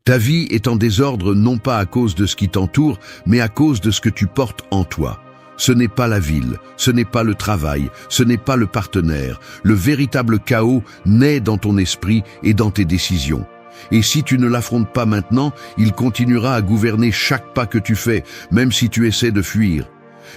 Ta vie est en désordre non pas à cause de ce qui t'entoure, mais à cause de ce que tu portes en toi. Ce n'est pas la ville, ce n'est pas le travail, ce n'est pas le partenaire. Le véritable chaos naît dans ton esprit et dans tes décisions. Et si tu ne l'affrontes pas maintenant, il continuera à gouverner chaque pas que tu fais, même si tu essaies de fuir.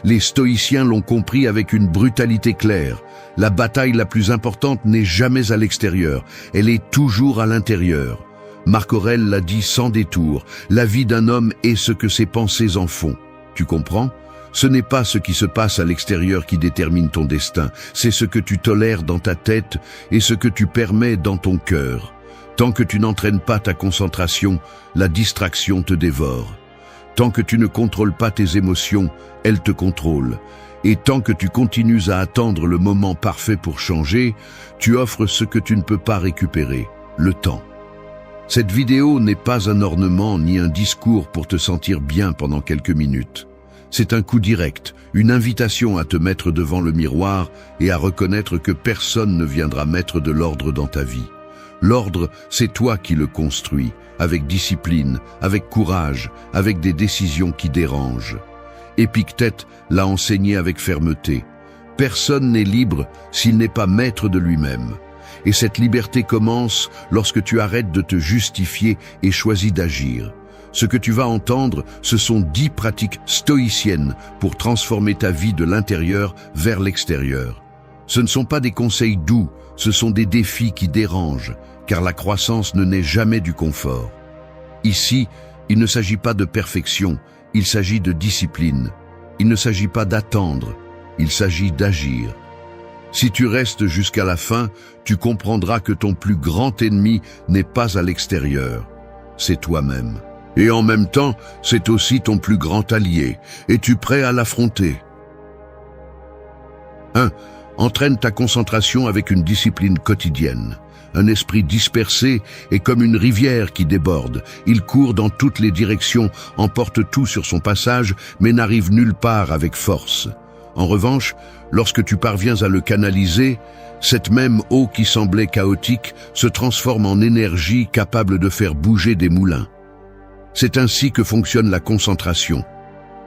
Les stoïciens l'ont compris avec une brutalité claire. La bataille la plus importante n'est jamais à l'extérieur, elle est toujours à l'intérieur. Marc Aurèle l'a dit sans détour, la vie d'un homme est ce que ses pensées en font. Tu comprends ? Ce n'est pas ce qui se passe à l'extérieur qui détermine ton destin, c'est ce que tu tolères dans ta tête et ce que tu permets dans ton cœur. Tant que tu n'entraînes pas ta concentration, la distraction te dévore. Tant que tu ne contrôles pas tes émotions, elles te contrôlent. Et tant que tu continues à attendre le moment parfait pour changer, tu offres ce que tu ne peux pas récupérer, le temps. Cette vidéo n'est pas un ornement ni un discours pour te sentir bien pendant quelques minutes. C'est un coup direct, une invitation à te mettre devant le miroir et à reconnaître que personne ne viendra mettre de l'ordre dans ta vie. L'ordre, c'est toi qui le construis, avec discipline, avec courage, avec des décisions qui dérangent. Épictète l'a enseigné avec fermeté. Personne n'est libre s'il n'est pas maître de lui-même. Et cette liberté commence lorsque tu arrêtes de te justifier et choisis d'agir. Ce que tu vas entendre, ce sont 10 pratiques stoïciennes pour transformer ta vie de l'intérieur vers l'extérieur. Ce ne sont pas des conseils doux, ce sont des défis qui dérangent, car la croissance ne naît jamais du confort. Ici, il ne s'agit pas de perfection, il s'agit de discipline. Il ne s'agit pas d'attendre, il s'agit d'agir. Si tu restes jusqu'à la fin, tu comprendras que ton plus grand ennemi n'est pas à l'extérieur, c'est toi-même. Et en même temps, c'est aussi ton plus grand allié. Es-tu prêt à l'affronter ? 1. Entraîne ta concentration avec une discipline quotidienne. Un esprit dispersé est comme une rivière qui déborde. Il court dans toutes les directions, emporte tout sur son passage, mais n'arrive nulle part avec force. En revanche, lorsque tu parviens à le canaliser, cette même eau qui semblait chaotique se transforme en énergie capable de faire bouger des moulins. C'est ainsi que fonctionne la concentration.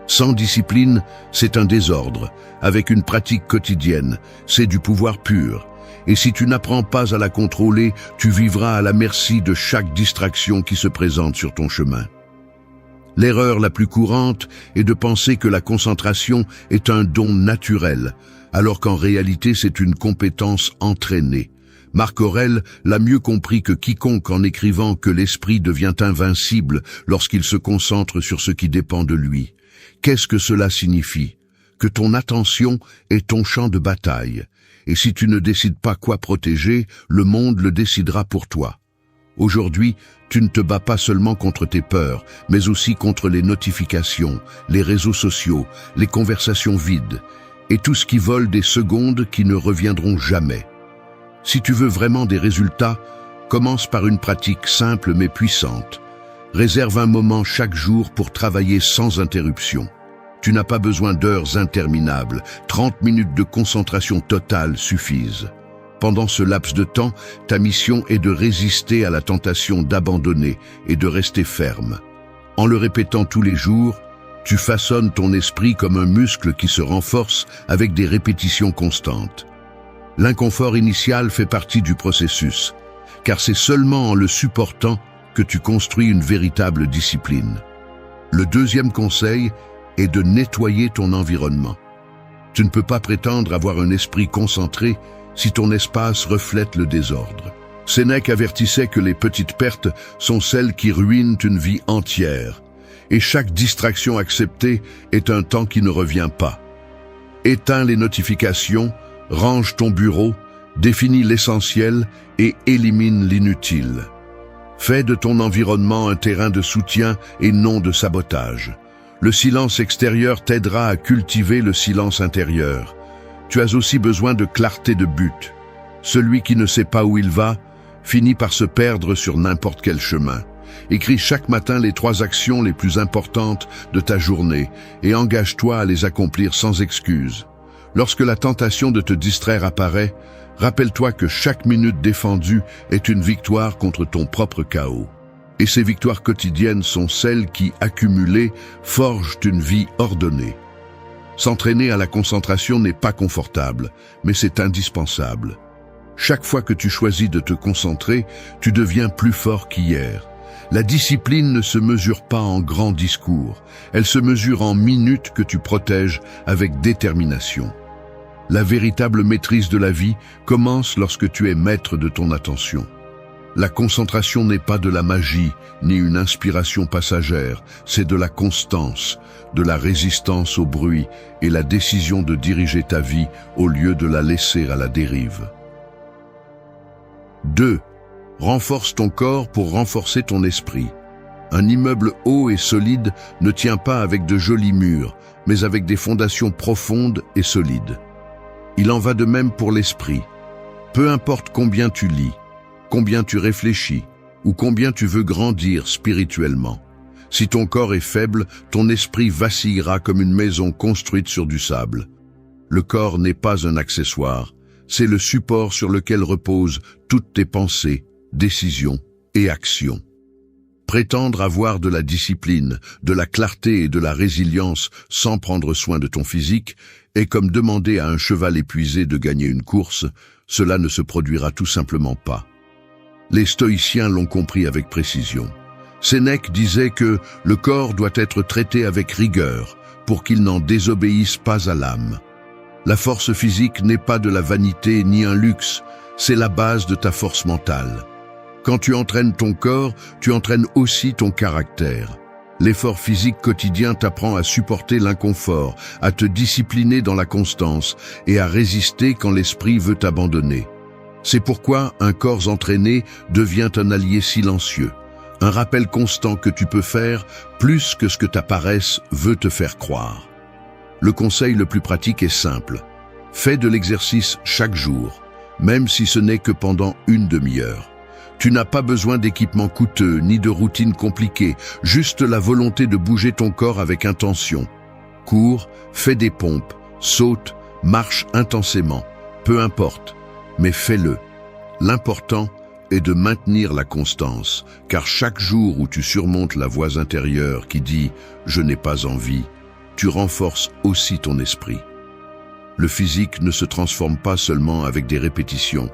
Sans discipline, c'est un désordre. Avec une pratique quotidienne, c'est du pouvoir pur. Et si tu n'apprends pas à la contrôler, tu vivras à la merci de chaque distraction qui se présente sur ton chemin. L'erreur la plus courante est de penser que la concentration est un don naturel, alors qu'en réalité c'est une compétence entraînée. Marc Aurèle l'a mieux compris que quiconque en écrivant que l'esprit devient invincible lorsqu'il se concentre sur ce qui dépend de lui. Qu'est-ce que cela signifie ? Que ton attention est ton champ de bataille. Et si tu ne décides pas quoi protéger, le monde le décidera pour toi. Aujourd'hui, tu ne te bats pas seulement contre tes peurs, mais aussi contre les notifications, les réseaux sociaux, les conversations vides, et tout ce qui vole des secondes qui ne reviendront jamais. Si tu veux vraiment des résultats, commence par une pratique simple mais puissante. Réserve un moment chaque jour pour travailler sans interruption. Tu n'as pas besoin d'heures interminables, 30 minutes de concentration totale suffisent. Pendant ce laps de temps, ta mission est de résister à la tentation d'abandonner et de rester ferme. En le répétant tous les jours, tu façonnes ton esprit comme un muscle qui se renforce avec des répétitions constantes. L'inconfort initial fait partie du processus, car c'est seulement en le supportant que tu construis une véritable discipline. Le deuxième conseil est de nettoyer ton environnement. Tu ne peux pas prétendre avoir un esprit concentré si ton espace reflète le désordre. Sénèque avertissait que les petites pertes sont celles qui ruinent une vie entière, et chaque distraction acceptée est un temps qui ne revient pas. Éteins les notifications, range ton bureau, définis l'essentiel et élimine l'inutile. Fais de ton environnement un terrain de soutien et non de sabotage. Le silence extérieur t'aidera à cultiver le silence intérieur. Tu as aussi besoin de clarté de but. Celui qui ne sait pas où il va finit par se perdre sur n'importe quel chemin. Écris chaque matin les 3 actions les plus importantes de ta journée et engage-toi à les accomplir sans excuse. Lorsque la tentation de te distraire apparaît, rappelle-toi que chaque minute défendue est une victoire contre ton propre chaos. Et ces victoires quotidiennes sont celles qui, accumulées, forgent une vie ordonnée. S'entraîner à la concentration n'est pas confortable, mais c'est indispensable. Chaque fois que tu choisis de te concentrer, tu deviens plus fort qu'hier. La discipline ne se mesure pas en grands discours, elle se mesure en minutes que tu protèges avec détermination. La véritable maîtrise de la vie commence lorsque tu es maître de ton attention. La concentration n'est pas de la magie, ni une inspiration passagère, c'est de la constance, de la résistance au bruit et la décision de diriger ta vie au lieu de la laisser à la dérive. 2. Renforce ton corps pour renforcer ton esprit. Un immeuble haut et solide ne tient pas avec de jolis murs, mais avec des fondations profondes et solides. Il en va de même pour l'esprit. Peu importe combien tu lis, combien tu réfléchis ou combien tu veux grandir spirituellement. Si ton corps est faible, ton esprit vacillera comme une maison construite sur du sable. Le corps n'est pas un accessoire, c'est le support sur lequel reposent toutes tes pensées, décisions et actions. Prétendre avoir de la discipline, de la clarté et de la résilience sans prendre soin de ton physique est comme demander à un cheval épuisé de gagner une course, cela ne se produira tout simplement pas. Les stoïciens l'ont compris avec précision. Sénèque disait que le corps doit être traité avec rigueur pour qu'il n'en désobéisse pas à l'âme. La force physique n'est pas de la vanité ni un luxe, c'est la base de ta force mentale. Quand tu entraînes ton corps, tu entraînes aussi ton caractère. L'effort physique quotidien t'apprend à supporter l'inconfort, à te discipliner dans la constance et à résister quand l'esprit veut t'abandonner. C'est pourquoi un corps entraîné devient un allié silencieux, un rappel constant que tu peux faire plus que ce que ta paresse veut te faire croire. Le conseil le plus pratique est simple. Fais de l'exercice chaque jour, même si ce n'est que pendant une demi-heure. Tu n'as pas besoin d'équipements coûteux ni de routines compliquées, juste la volonté de bouger ton corps avec intention. Cours, fais des pompes, saute, marche intensément, peu importe, mais fais-le. L'important est de maintenir la constance, car chaque jour où tu surmontes la voix intérieure qui dit « je n'ai pas envie », tu renforces aussi ton esprit. Le physique ne se transforme pas seulement avec des répétitions,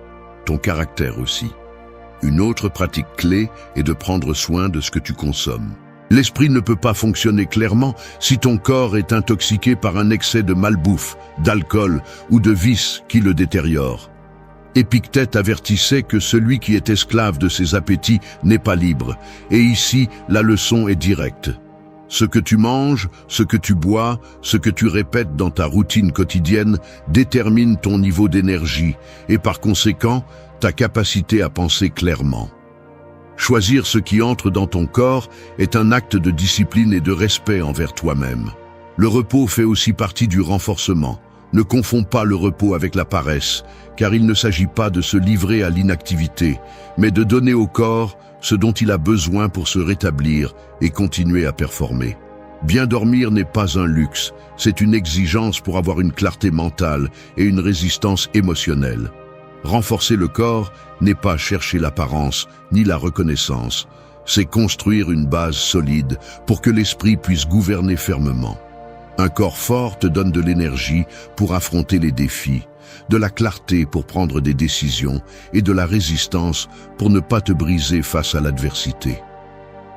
ton caractère aussi. Une autre pratique clé est de prendre soin de ce que tu consommes. L'esprit ne peut pas fonctionner clairement si ton corps est intoxiqué par un excès de malbouffe, d'alcool ou de vices qui le détériorent. Épictète avertissait que celui qui est esclave de ses appétits n'est pas libre, et ici la leçon est directe. Ce que tu manges, ce que tu bois, ce que tu répètes dans ta routine quotidienne détermine ton niveau d'énergie et par conséquent ta capacité à penser clairement. Choisir ce qui entre dans ton corps est un acte de discipline et de respect envers toi-même. Le repos fait aussi partie du renforcement. Ne confonds pas le repos avec la paresse, car il ne s'agit pas de se livrer à l'inactivité, mais de donner au corps ce dont il a besoin pour se rétablir et continuer à performer. Bien dormir n'est pas un luxe, c'est une exigence pour avoir une clarté mentale et une résistance émotionnelle. Renforcer le corps n'est pas chercher l'apparence ni la reconnaissance, c'est construire une base solide pour que l'esprit puisse gouverner fermement. Un corps fort te donne de l'énergie pour affronter les défis, de la clarté pour prendre des décisions et de la résistance pour ne pas te briser face à l'adversité.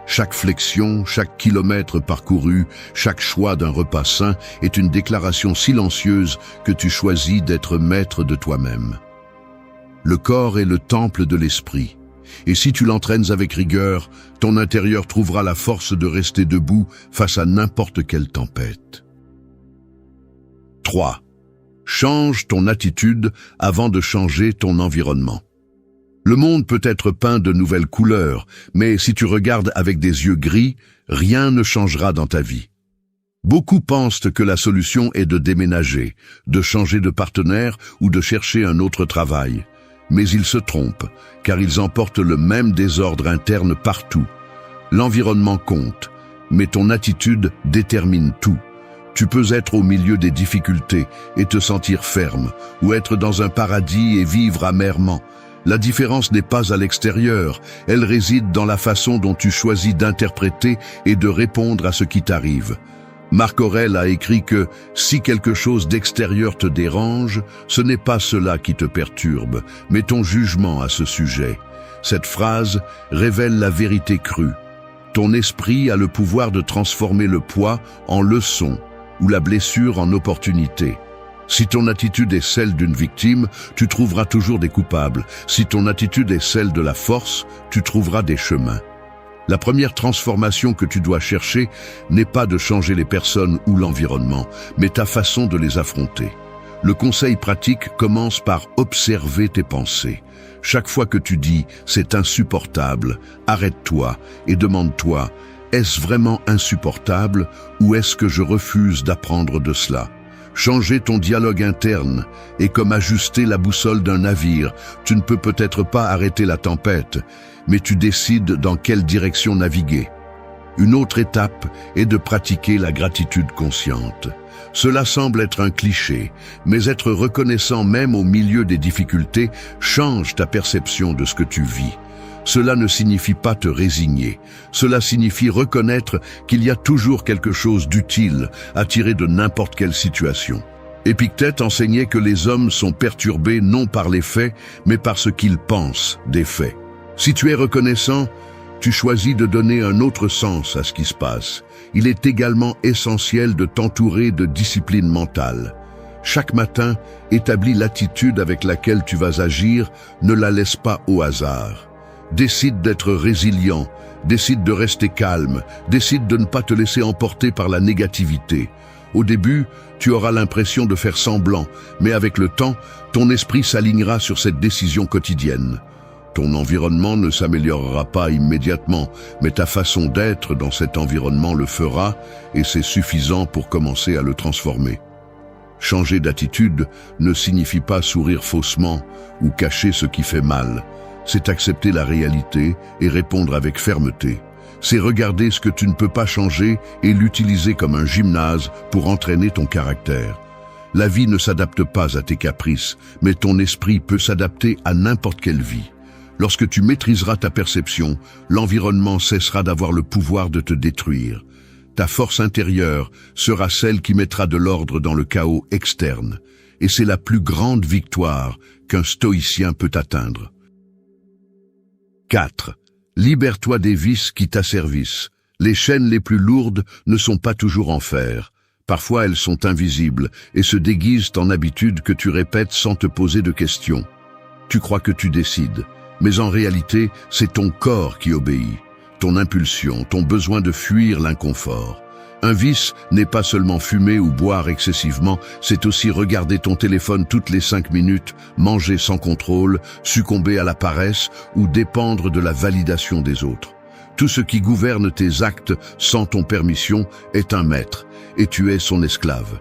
Chaque flexion, chaque kilomètre parcouru, chaque choix d'un repas sain est une déclaration silencieuse que tu choisis d'être maître de toi-même. Le corps est le temple de l'esprit, et si tu l'entraînes avec rigueur, ton intérieur trouvera la force de rester debout face à n'importe quelle tempête. 3. Change ton attitude avant de changer ton environnement. Le monde peut être peint de nouvelles couleurs, mais si tu regardes avec des yeux gris, rien ne changera dans ta vie. Beaucoup pensent que la solution est de déménager, de changer de partenaire ou de chercher un autre travail. Mais ils se trompent, car ils emportent le même désordre interne partout. L'environnement compte, mais ton attitude détermine tout. Tu peux être au milieu des difficultés et te sentir ferme, ou être dans un paradis et vivre amèrement. La différence n'est pas à l'extérieur, elle réside dans la façon dont tu choisis d'interpréter et de répondre à ce qui t'arrive. Marc Aurèle a écrit que si quelque chose d'extérieur te dérange, ce n'est pas cela qui te perturbe, mais ton jugement à ce sujet. Cette phrase révèle la vérité crue. Ton esprit a le pouvoir de transformer le poids en leçon ou la blessure en opportunité. Si ton attitude est celle d'une victime, tu trouveras toujours des coupables. Si ton attitude est celle de la force, tu trouveras des chemins. La première transformation que tu dois chercher n'est pas de changer les personnes ou l'environnement, mais ta façon de les affronter. Le conseil pratique commence par observer tes pensées. Chaque fois que tu dis « c'est insupportable », arrête-toi et demande-toi « est-ce vraiment insupportable ou est-ce que je refuse d'apprendre de cela ?» Changer ton dialogue interne est comme ajuster la boussole d'un navire. Tu ne peux peut-être pas arrêter la tempête, mais tu décides dans quelle direction naviguer. Une autre étape est de pratiquer la gratitude consciente. Cela semble être un cliché, mais être reconnaissant même au milieu des difficultés change ta perception de ce que tu vis. Cela ne signifie pas te résigner. Cela signifie reconnaître qu'il y a toujours quelque chose d'utile à tirer de n'importe quelle situation. Épictète enseignait que les hommes sont perturbés non par les faits, mais par ce qu'ils pensent des faits. Si tu es reconnaissant, tu choisis de donner un autre sens à ce qui se passe. Il est également essentiel de t'entourer de discipline mentale. Chaque matin, établis l'attitude avec laquelle tu vas agir, ne la laisse pas au hasard. Décide d'être résilient, décide de rester calme, décide de ne pas te laisser emporter par la négativité. Au début, tu auras l'impression de faire semblant, mais avec le temps, ton esprit s'alignera sur cette décision quotidienne. Ton environnement ne s'améliorera pas immédiatement, mais ta façon d'être dans cet environnement le fera, et c'est suffisant pour commencer à le transformer. Changer d'attitude ne signifie pas sourire faussement ou cacher ce qui fait mal. C'est accepter la réalité et répondre avec fermeté. C'est regarder ce que tu ne peux pas changer et l'utiliser comme un gymnase pour entraîner ton caractère. La vie ne s'adapte pas à tes caprices, mais ton esprit peut s'adapter à n'importe quelle vie. Lorsque tu maîtriseras ta perception, l'environnement cessera d'avoir le pouvoir de te détruire. Ta force intérieure sera celle qui mettra de l'ordre dans le chaos externe. Et c'est la plus grande victoire qu'un stoïcien peut atteindre. 4. Libère-toi des vices qui t'asservissent. Les chaînes les plus lourdes ne sont pas toujours en fer. Parfois elles sont invisibles et se déguisent en habitudes que tu répètes sans te poser de questions. Tu crois que tu décides, mais en réalité, c'est ton corps qui obéit. Ton impulsion, ton besoin de fuir l'inconfort. Un vice n'est pas seulement fumer ou boire excessivement, c'est aussi regarder ton téléphone toutes les 5 minutes, manger sans contrôle, succomber à la paresse ou dépendre de la validation des autres. Tout ce qui gouverne tes actes sans ton permission est un maître, et tu es son esclave.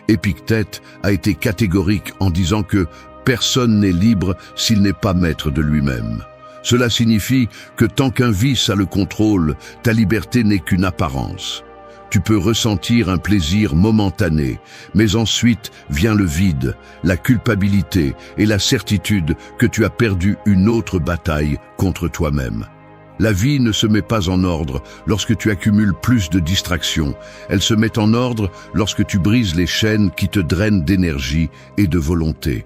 Épictète a été catégorique en disant que personne n'est libre s'il n'est pas maître de lui-même. Cela signifie que tant qu'un vice a le contrôle, ta liberté n'est qu'une apparence. Tu peux ressentir un plaisir momentané, mais ensuite vient le vide, la culpabilité et la certitude que tu as perdu une autre bataille contre toi-même. La vie ne se met pas en ordre lorsque tu accumules plus de distractions. Elle se met en ordre lorsque tu brises les chaînes qui te drainent d'énergie et de volonté.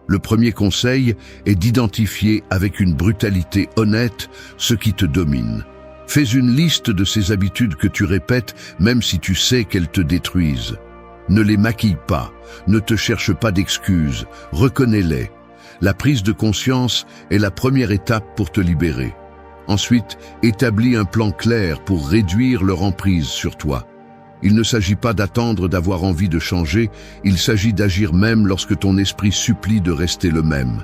Le premier conseil est d'identifier avec une brutalité honnête ce qui te domine. Fais une liste de ces habitudes que tu répètes, même si tu sais qu'elles te détruisent. Ne les maquille pas, ne te cherche pas d'excuses, reconnais-les. La prise de conscience est la première étape pour te libérer. Ensuite, établis un plan clair pour réduire leur emprise sur toi. Il ne s'agit pas d'attendre d'avoir envie de changer, il s'agit d'agir même lorsque ton esprit supplie de rester le même.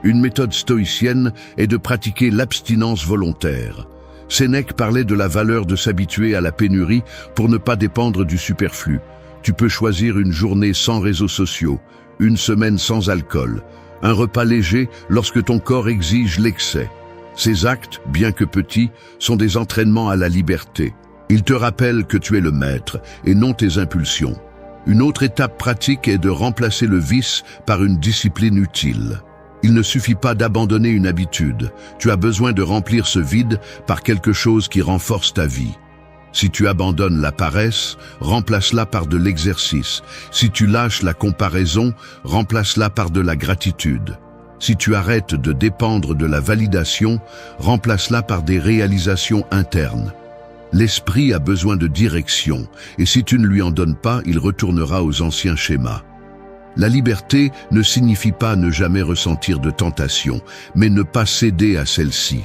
Une méthode stoïcienne est de pratiquer l'abstinence volontaire. Sénèque parlait de la valeur de s'habituer à la pénurie pour ne pas dépendre du superflu. Tu peux choisir une journée sans réseaux sociaux, une semaine sans alcool, un repas léger lorsque ton corps exige l'excès. Ces actes, bien que petits, sont des entraînements à la liberté. Ils te rappellent que tu es le maître et non tes impulsions. Une autre étape pratique est de remplacer le vice par une discipline utile. Il ne suffit pas d'abandonner une habitude. Tu as besoin de remplir ce vide par quelque chose qui renforce ta vie. Si tu abandonnes la paresse, remplace-la par de l'exercice. Si tu lâches la comparaison, remplace-la par de la gratitude. Si tu arrêtes de dépendre de la validation, remplace-la par des réalisations internes. L'esprit a besoin de direction, et si tu ne lui en donnes pas, il retournera aux anciens schémas. La liberté ne signifie pas ne jamais ressentir de tentation, mais ne pas céder à celle-ci.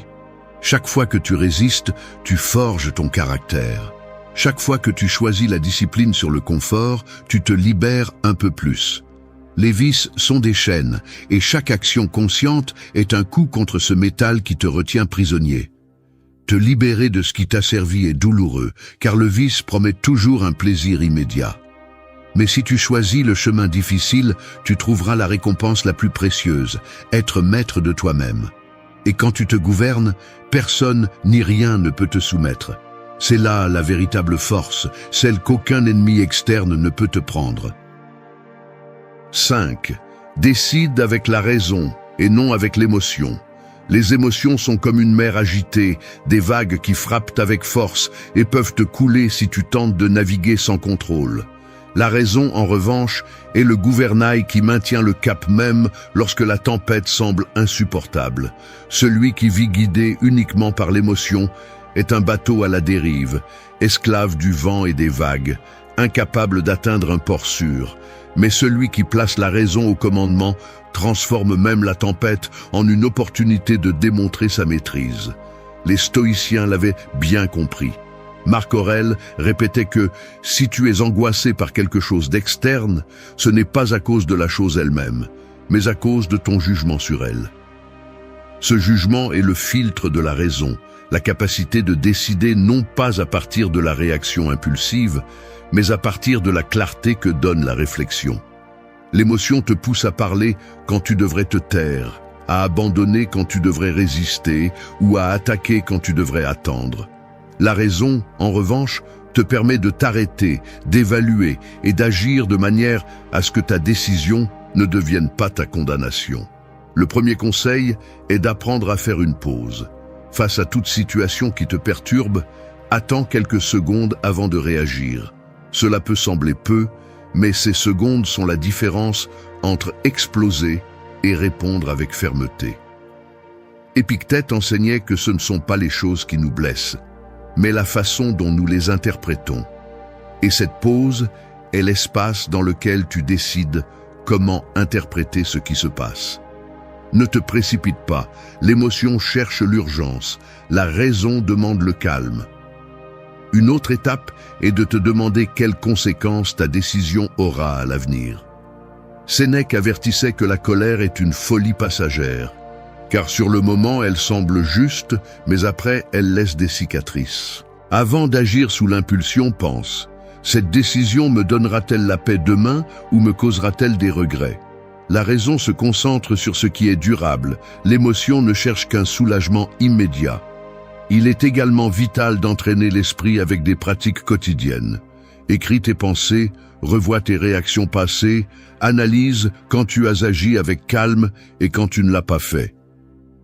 Chaque fois que tu résistes, tu forges ton caractère. Chaque fois que tu choisis la discipline sur le confort, tu te libères un peu plus. Les vices sont des chaînes, et chaque action consciente est un coup contre ce métal qui te retient prisonnier. Te libérer de ce qui t'a servi est douloureux, car le vice promet toujours un plaisir immédiat. Mais si tu choisis le chemin difficile, tu trouveras la récompense la plus précieuse, être maître de toi-même. Et quand tu te gouvernes, personne ni rien ne peut te soumettre. C'est là la véritable force, celle qu'aucun ennemi externe ne peut te prendre. 5. Décide avec la raison et non avec l'émotion. Les émotions sont comme une mer agitée, des vagues qui frappent avec force et peuvent te couler si tu tentes de naviguer sans contrôle. La raison, en revanche, est le gouvernail qui maintient le cap même lorsque la tempête semble insupportable. Celui qui vit guidé uniquement par l'émotion est un bateau à la dérive, esclave du vent et des vagues, incapable d'atteindre un port sûr. Mais celui qui place la raison au commandement transforme même la tempête en une opportunité de démontrer sa maîtrise. Les stoïciens l'avaient bien compris. Marc Aurèle répétait que « si tu es angoissé par quelque chose d'externe, ce n'est pas à cause de la chose elle-même, mais à cause de ton jugement sur elle. » Ce jugement est le filtre de la raison, la capacité de décider non pas à partir de la réaction impulsive, mais à partir de la clarté que donne la réflexion. L'émotion te pousse à parler quand tu devrais te taire, à abandonner quand tu devrais résister ou à attaquer quand tu devrais attendre. La raison, en revanche, te permet de t'arrêter, d'évaluer et d'agir de manière à ce que ta décision ne devienne pas ta condamnation. Le premier conseil est d'apprendre à faire une pause. Face à toute situation qui te perturbe, attends quelques secondes avant de réagir. Cela peut sembler peu, mais ces secondes sont la différence entre exploser et répondre avec fermeté. Épictète enseignait que ce ne sont pas les choses qui nous blessent, mais la façon dont nous les interprétons. Et cette pause est l'espace dans lequel tu décides comment interpréter ce qui se passe. Ne te précipite pas, l'émotion cherche l'urgence, la raison demande le calme. Une autre étape est de te demander quelles conséquences ta décision aura à l'avenir. Sénèque avertissait que la colère est une folie passagère, car sur le moment elle semble juste, mais après elle laisse des cicatrices. Avant d'agir sous l'impulsion, pense, cette décision me donnera-t-elle la paix demain ou me causera-t-elle des regrets? La raison se concentre sur ce qui est durable, l'émotion ne cherche qu'un soulagement immédiat. Il est également vital d'entraîner l'esprit avec des pratiques quotidiennes. Écris tes pensées, revois tes réactions passées, analyse quand tu as agi avec calme et quand tu ne l'as pas fait.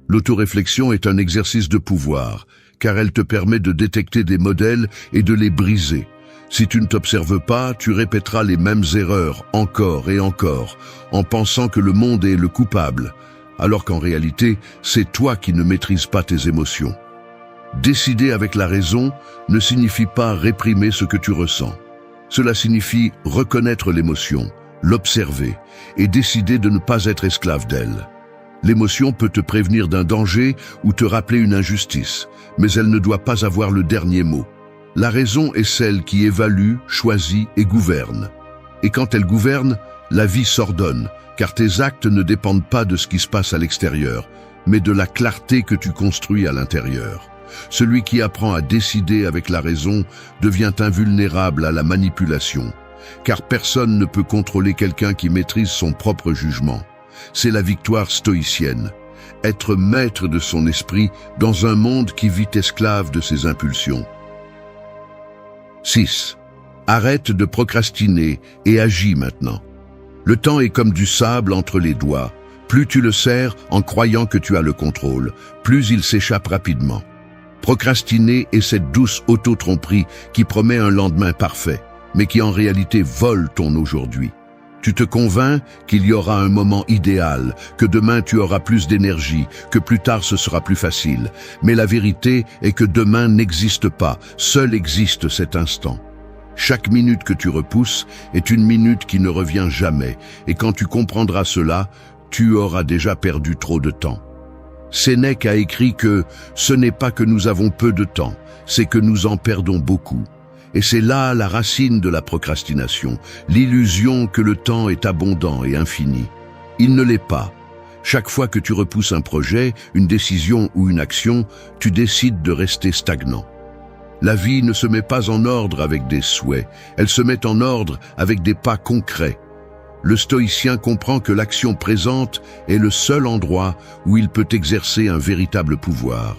L'autoréflexion est un exercice de pouvoir, car elle te permet de détecter des modèles et de les briser. Si tu ne t'observes pas, tu répéteras les mêmes erreurs encore et encore, en pensant que le monde est le coupable, alors qu'en réalité, c'est toi qui ne maîtrises pas tes émotions. Décider avec la raison ne signifie pas réprimer ce que tu ressens. Cela signifie reconnaître l'émotion, l'observer et décider de ne pas être esclave d'elle. L'émotion peut te prévenir d'un danger ou te rappeler une injustice, mais elle ne doit pas avoir le dernier mot. La raison est celle qui évalue, choisit et gouverne. Et quand elle gouverne, la vie s'ordonne, car tes actes ne dépendent pas de ce qui se passe à l'extérieur, mais de la clarté que tu construis à l'intérieur. Celui qui apprend à décider avec la raison devient invulnérable à la manipulation, car personne ne peut contrôler quelqu'un qui maîtrise son propre jugement. C'est la victoire stoïcienne, être maître de son esprit dans un monde qui vit esclave de ses impulsions. 6. Arrête de procrastiner et agis maintenant. Le temps est comme du sable entre les doigts. Plus tu le serres en croyant que tu as le contrôle, plus il s'échappe rapidement. Procrastiner est cette douce auto-tromperie qui promet un lendemain parfait, mais qui en réalité vole ton aujourd'hui. Tu te convaincs qu'il y aura un moment idéal, que demain tu auras plus d'énergie, que plus tard ce sera plus facile. Mais la vérité est que demain n'existe pas, seul existe cet instant. Chaque minute que tu repousses est une minute qui ne revient jamais, et quand tu comprendras cela, tu auras déjà perdu trop de temps. Sénèque a écrit que ce n'est pas que nous avons peu de temps, c'est que nous en perdons beaucoup. Et c'est là la racine de la procrastination, l'illusion que le temps est abondant et infini. Il ne l'est pas. Chaque fois que tu repousses un projet, une décision ou une action, tu décides de rester stagnant. La vie ne se met pas en ordre avec des souhaits, elle se met en ordre avec des pas concrets. Le stoïcien comprend que l'action présente est le seul endroit où il peut exercer un véritable pouvoir.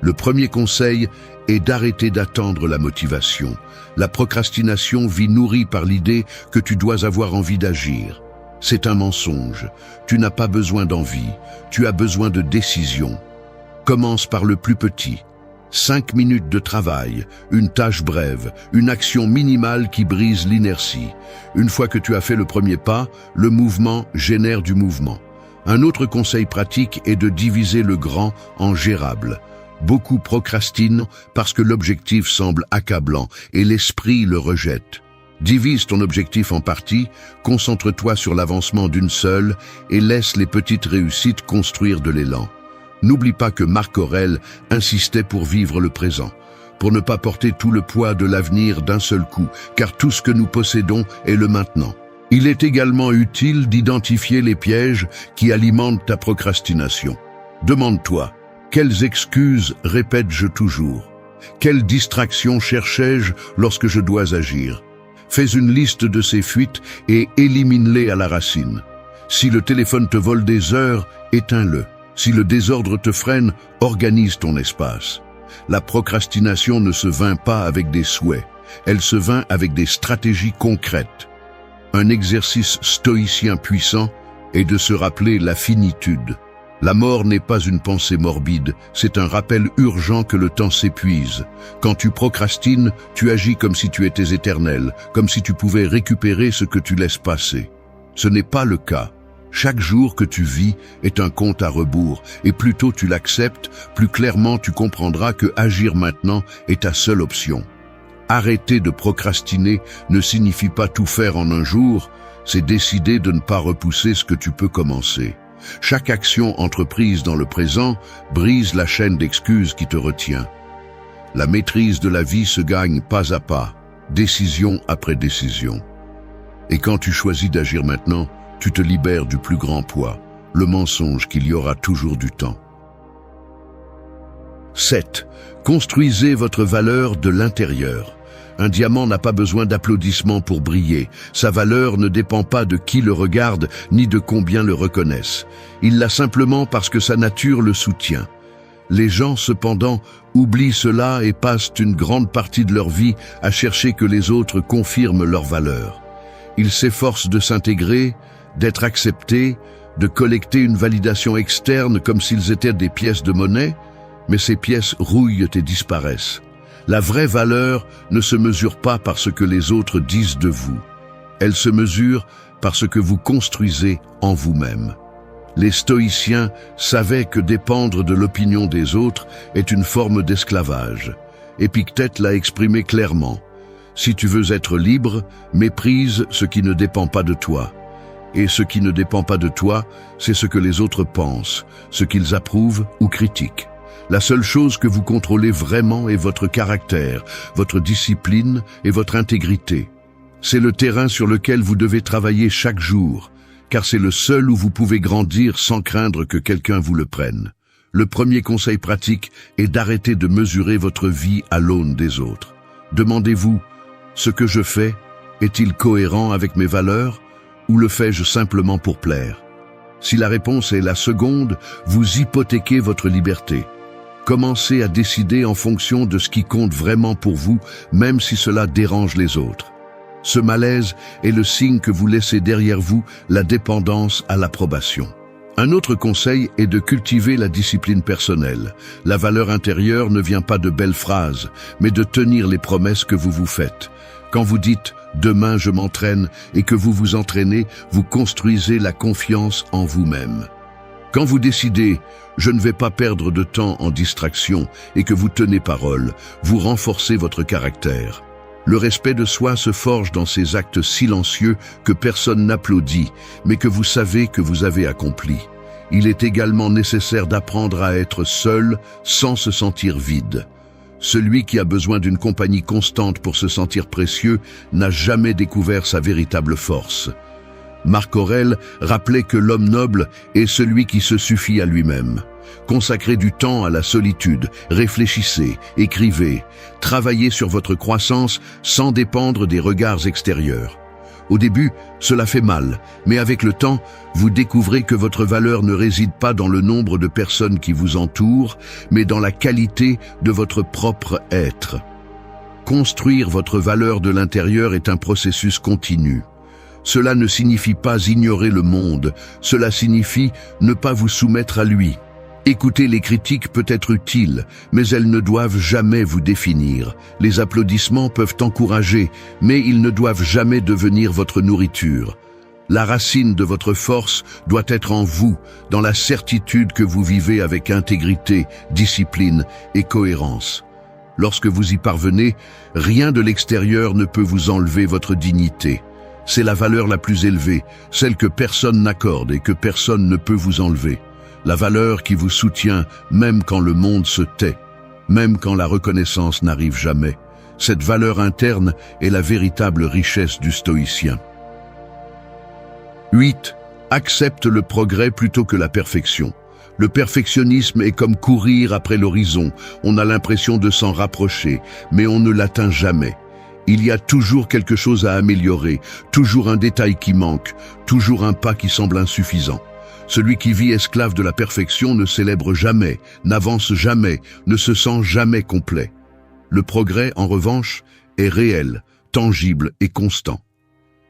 Le premier conseil est d'arrêter d'attendre la motivation. La procrastination vit nourrie par l'idée que tu dois avoir envie d'agir. C'est un mensonge. Tu n'as pas besoin d'envie, tu as besoin de décision. Commence par le plus petit. 5 minutes de travail, une tâche brève, une action minimale qui brise l'inertie. Une fois que tu as fait le premier pas, le mouvement génère du mouvement. Un autre conseil pratique est de diviser le grand en gérable. Beaucoup procrastinent parce que l'objectif semble accablant et l'esprit le rejette. Divise ton objectif en parties, concentre-toi sur l'avancement d'une seule et laisse les petites réussites construire de l'élan. N'oublie pas que Marc Aurèle insistait pour vivre le présent, pour ne pas porter tout le poids de l'avenir d'un seul coup, car tout ce que nous possédons est le maintenant. Il est également utile d'identifier les pièges qui alimentent ta procrastination. Demande-toi, quelles excuses répète-je toujours? Quelles distractions cherchais-je lorsque je dois agir? Fais une liste de ces fuites et élimine-les à la racine. Si le téléphone te vole des heures, éteins-le. Si le désordre te freine, organise ton espace. La procrastination ne se vainc pas avec des souhaits, elle se vainc avec des stratégies concrètes. Un exercice stoïcien puissant est de se rappeler la finitude. La mort n'est pas une pensée morbide, c'est un rappel urgent que le temps s'épuise. Quand tu procrastines, tu agis comme si tu étais éternel, comme si tu pouvais récupérer ce que tu laisses passer. Ce n'est pas le cas. Chaque jour que tu vis est un compte à rebours, et plus tôt tu l'acceptes, plus clairement tu comprendras que agir maintenant est ta seule option. Arrêter de procrastiner ne signifie pas tout faire en un jour, c'est décider de ne pas repousser ce que tu peux commencer. Chaque action entreprise dans le présent brise la chaîne d'excuses qui te retient. La maîtrise de la vie se gagne pas à pas, décision après décision. Et quand tu choisis d'agir maintenant, tu te libères du plus grand poids, le mensonge qu'il y aura toujours du temps. 7. Construisez votre valeur de l'intérieur. Un diamant n'a pas besoin d'applaudissements pour briller. Sa valeur ne dépend pas de qui le regarde, ni de combien le reconnaissent. Il l'a simplement parce que sa nature le soutient. Les gens, cependant, oublient cela et passent une grande partie de leur vie à chercher que les autres confirment leur valeur. Ils s'efforcent de s'intégrer, d'être acceptés, de collecter une validation externe comme s'ils étaient des pièces de monnaie, mais ces pièces rouillent et disparaissent. La vraie valeur ne se mesure pas par ce que les autres disent de vous. Elle se mesure par ce que vous construisez en vous-même. Les stoïciens savaient que dépendre de l'opinion des autres est une forme d'esclavage. Épictète l'a exprimé clairement. Si tu veux être libre, méprise ce qui ne dépend pas de toi. Et ce qui ne dépend pas de toi, c'est ce que les autres pensent, ce qu'ils approuvent ou critiquent. La seule chose que vous contrôlez vraiment est votre caractère, votre discipline et votre intégrité. C'est le terrain sur lequel vous devez travailler chaque jour, car c'est le seul où vous pouvez grandir sans craindre que quelqu'un vous le prenne. Le premier conseil pratique est d'arrêter de mesurer votre vie à l'aune des autres. Demandez-vous, ce que je fais, est-il cohérent avec mes valeurs ? Ou le fais-je simplement pour plaire? Si la réponse est la seconde, vous hypothéquez votre liberté. Commencez à décider en fonction de ce qui compte vraiment pour vous, même si cela dérange les autres. Ce malaise est le signe que vous laissez derrière vous la dépendance à l'approbation. Un autre conseil est de cultiver la discipline personnelle. La valeur intérieure ne vient pas de belles phrases, mais de tenir les promesses que vous vous faites. Quand vous dites « demain je m'entraîne » et que vous vous entraînez, vous construisez la confiance en vous-même. Quand vous décidez « je ne vais pas perdre de temps en distraction » et que vous tenez parole, vous renforcez votre caractère. Le respect de soi se forge dans ces actes silencieux que personne n'applaudit, mais que vous savez que vous avez accomplis. Il est également nécessaire d'apprendre à être seul sans se sentir vide. Celui qui a besoin d'une compagnie constante pour se sentir précieux n'a jamais découvert sa véritable force. Marc Aurèle rappelait que l'homme noble est celui qui se suffit à lui-même. Consacrez du temps à la solitude, réfléchissez, écrivez, travaillez sur votre croissance sans dépendre des regards extérieurs. Au début, cela fait mal, mais avec le temps, vous découvrez que votre valeur ne réside pas dans le nombre de personnes qui vous entourent, mais dans la qualité de votre propre être. Construire votre valeur de l'intérieur est un processus continu. Cela ne signifie pas ignorer le monde, cela signifie ne pas vous soumettre à lui. Écouter les critiques peut être utile, mais elles ne doivent jamais vous définir. Les applaudissements peuvent encourager, mais ils ne doivent jamais devenir votre nourriture. La racine de votre force doit être en vous, dans la certitude que vous vivez avec intégrité, discipline et cohérence. Lorsque vous y parvenez, rien de l'extérieur ne peut vous enlever votre dignité. C'est la valeur la plus élevée, celle que personne n'accorde et que personne ne peut vous enlever. La valeur qui vous soutient même quand le monde se tait, même quand la reconnaissance n'arrive jamais. Cette valeur interne est la véritable richesse du stoïcien. 8. Accepte le progrès plutôt que la perfection. Le perfectionnisme est comme courir après l'horizon. On a l'impression de s'en rapprocher, mais on ne l'atteint jamais. Il y a toujours quelque chose à améliorer, toujours un détail qui manque, toujours un pas qui semble insuffisant. Celui qui vit esclave de la perfection ne célèbre jamais, n'avance jamais, ne se sent jamais complet. Le progrès, en revanche, est réel, tangible et constant.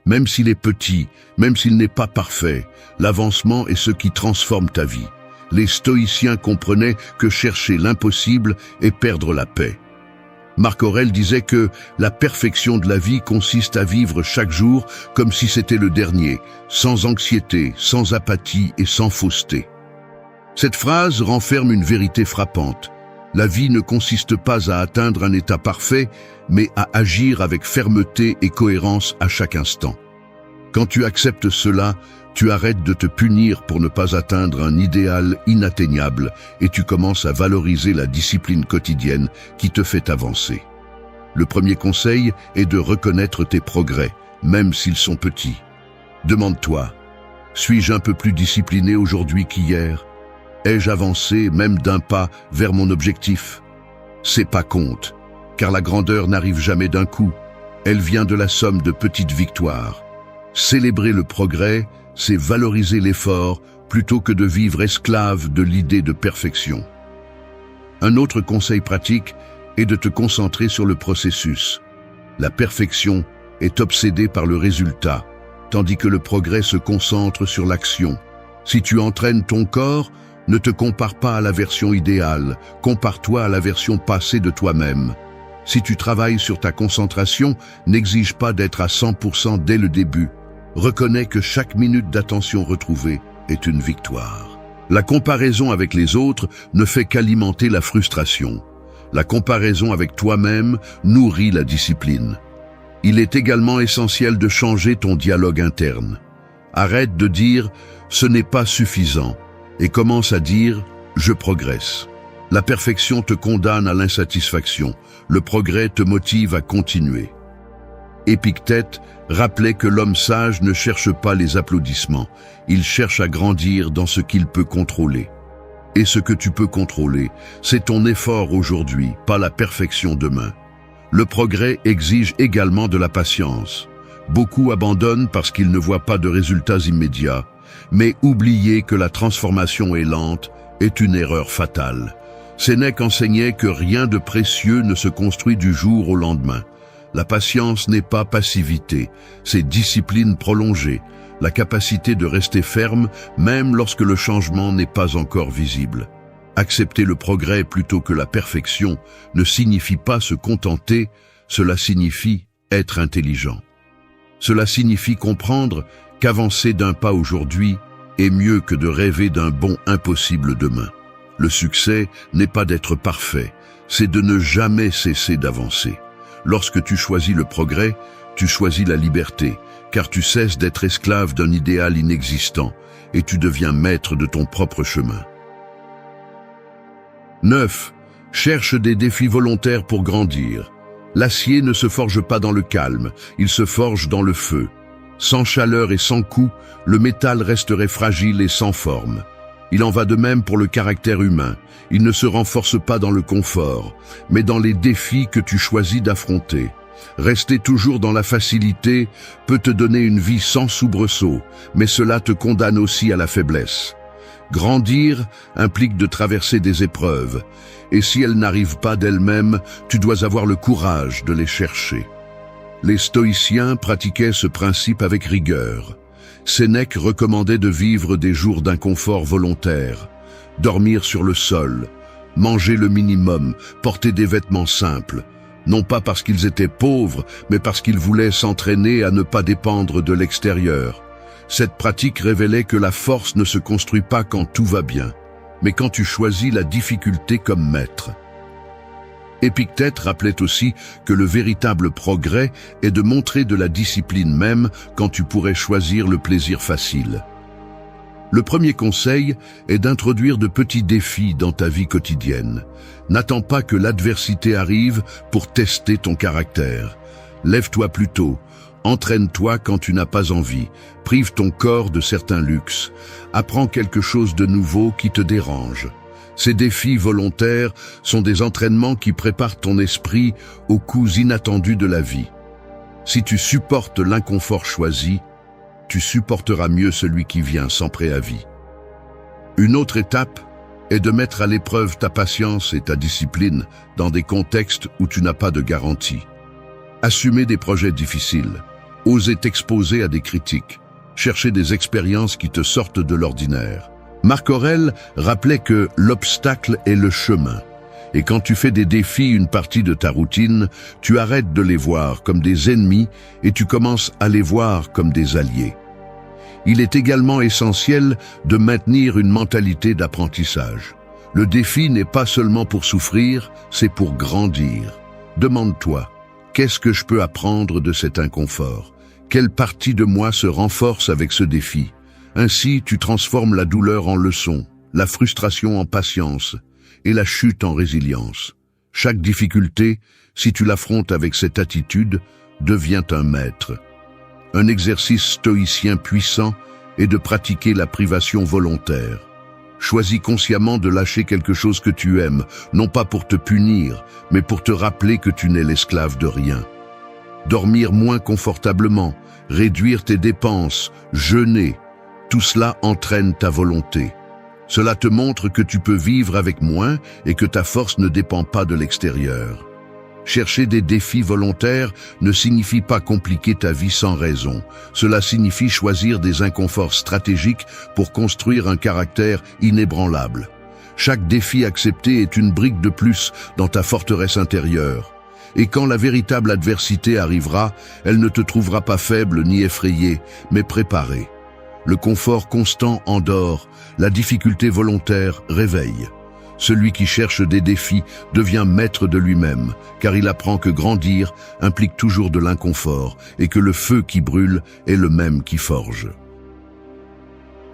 Même s'il est petit, même s'il n'est pas parfait, l'avancement est ce qui transforme ta vie. Les stoïciens comprenaient que chercher l'impossible est perdre la paix. Marc Aurèle disait que la perfection de la vie consiste à vivre chaque jour comme si c'était le dernier, sans anxiété, sans apathie et sans fausseté. Cette phrase renferme une vérité frappante. La vie ne consiste pas à atteindre un état parfait, mais à agir avec fermeté et cohérence à chaque instant. Quand tu acceptes cela, tu arrêtes de te punir pour ne pas atteindre un idéal inatteignable et tu commences à valoriser la discipline quotidienne qui te fait avancer. Le premier conseil est de reconnaître tes progrès, même s'ils sont petits. Demande-toi, suis-je un peu plus discipliné aujourd'hui qu'hier? Ai-je avancé même d'un pas vers mon objectif? C'est pas compte, car la grandeur n'arrive jamais d'un coup. Elle vient de la somme de petites victoires. Célébrer le progrès, c'est valoriser l'effort plutôt que de vivre esclave de l'idée de perfection. Un autre conseil pratique est de te concentrer sur le processus. La perfection est obsédée par le résultat, tandis que le progrès se concentre sur l'action. Si tu entraînes ton corps, ne te compare pas à la version idéale, compare-toi à la version passée de toi-même. Si tu travailles sur ta concentration, n'exige pas d'être à 100% dès le début. Reconnais que chaque minute d'attention retrouvée est une victoire. La comparaison avec les autres ne fait qu'alimenter la frustration. La comparaison avec toi-même nourrit la discipline. Il est également essentiel de changer ton dialogue interne. Arrête de dire « ce n'est pas suffisant » et commence à dire « je progresse ». La perfection te condamne à l'insatisfaction. Le progrès te motive à continuer. Épictète rappelait que l'homme sage ne cherche pas les applaudissements, il cherche à grandir dans ce qu'il peut contrôler. Et ce que tu peux contrôler, c'est ton effort aujourd'hui, pas la perfection demain. Le progrès exige également de la patience. Beaucoup abandonnent parce qu'ils ne voient pas de résultats immédiats, mais oublier que la transformation est lente est une erreur fatale. Sénèque enseignait que rien de précieux ne se construit du jour au lendemain. La patience n'est pas passivité, c'est discipline prolongée, la capacité de rester ferme même lorsque le changement n'est pas encore visible. Accepter le progrès plutôt que la perfection ne signifie pas se contenter, cela signifie être intelligent. Cela signifie comprendre qu'avancer d'un pas aujourd'hui est mieux que de rêver d'un bond impossible demain. Le succès n'est pas d'être parfait, c'est de ne jamais cesser d'avancer. Lorsque tu choisis le progrès, tu choisis la liberté, car tu cesses d'être esclave d'un idéal inexistant et tu deviens maître de ton propre chemin. 9. Cherche des défis volontaires pour grandir. L'acier ne se forge pas dans le calme, il se forge dans le feu. Sans chaleur et sans coup, le métal resterait fragile et sans forme. Il en va de même pour le caractère humain. Il ne se renforce pas dans le confort, mais dans les défis que tu choisis d'affronter. Rester toujours dans la facilité peut te donner une vie sans soubresaut, mais cela te condamne aussi à la faiblesse. Grandir implique de traverser des épreuves, et si elles n'arrivent pas d'elles-mêmes, tu dois avoir le courage de les chercher. Les stoïciens pratiquaient ce principe avec rigueur. Sénèque recommandait de vivre des jours d'inconfort volontaire, dormir sur le sol, manger le minimum, porter des vêtements simples, non pas parce qu'ils étaient pauvres, mais parce qu'ils voulaient s'entraîner à ne pas dépendre de l'extérieur. Cette pratique révélait que la force ne se construit pas quand tout va bien, mais quand tu choisis la difficulté comme maître. Épictète rappelait aussi que le véritable progrès est de montrer de la discipline même quand tu pourrais choisir le plaisir facile. Le premier conseil est d'introduire de petits défis dans ta vie quotidienne. N'attends pas que l'adversité arrive pour tester ton caractère. Lève-toi plus tôt, entraîne-toi quand tu n'as pas envie, prive ton corps de certains luxes, apprends quelque chose de nouveau qui te dérange. Ces défis volontaires sont des entraînements qui préparent ton esprit aux coups inattendus de la vie. Si tu supportes l'inconfort choisi, tu supporteras mieux celui qui vient sans préavis. Une autre étape est de mettre à l'épreuve ta patience et ta discipline dans des contextes où tu n'as pas de garantie. Assumer des projets difficiles, oser t'exposer à des critiques, chercher des expériences qui te sortent de l'ordinaire. Marc Aurèle rappelait que l'obstacle est le chemin. Et quand tu fais des défis une partie de ta routine, tu arrêtes de les voir comme des ennemis et tu commences à les voir comme des alliés. Il est également essentiel de maintenir une mentalité d'apprentissage. Le défi n'est pas seulement pour souffrir, c'est pour grandir. Demande-toi, qu'est-ce que je peux apprendre de cet inconfort? Quelle partie de moi se renforce avec ce défi? Ainsi, tu transformes la douleur en leçon, la frustration en patience et la chute en résilience. Chaque difficulté, si tu l'affrontes avec cette attitude, devient un maître. Un exercice stoïcien puissant est de pratiquer la privation volontaire. Choisis consciemment de lâcher quelque chose que tu aimes, non pas pour te punir, mais pour te rappeler que tu n'es l'esclave de rien. Dormir moins confortablement, réduire tes dépenses, jeûner, tout cela entraîne ta volonté. Cela te montre que tu peux vivre avec moins et que ta force ne dépend pas de l'extérieur. Chercher des défis volontaires ne signifie pas compliquer ta vie sans raison. Cela signifie choisir des inconforts stratégiques pour construire un caractère inébranlable. Chaque défi accepté est une brique de plus dans ta forteresse intérieure. Et quand la véritable adversité arrivera, elle ne te trouvera pas faible ni effrayé, mais préparé. Le confort constant endort, la difficulté volontaire réveille. Celui qui cherche des défis devient maître de lui-même, car il apprend que grandir implique toujours de l'inconfort et que le feu qui brûle est le même qui forge.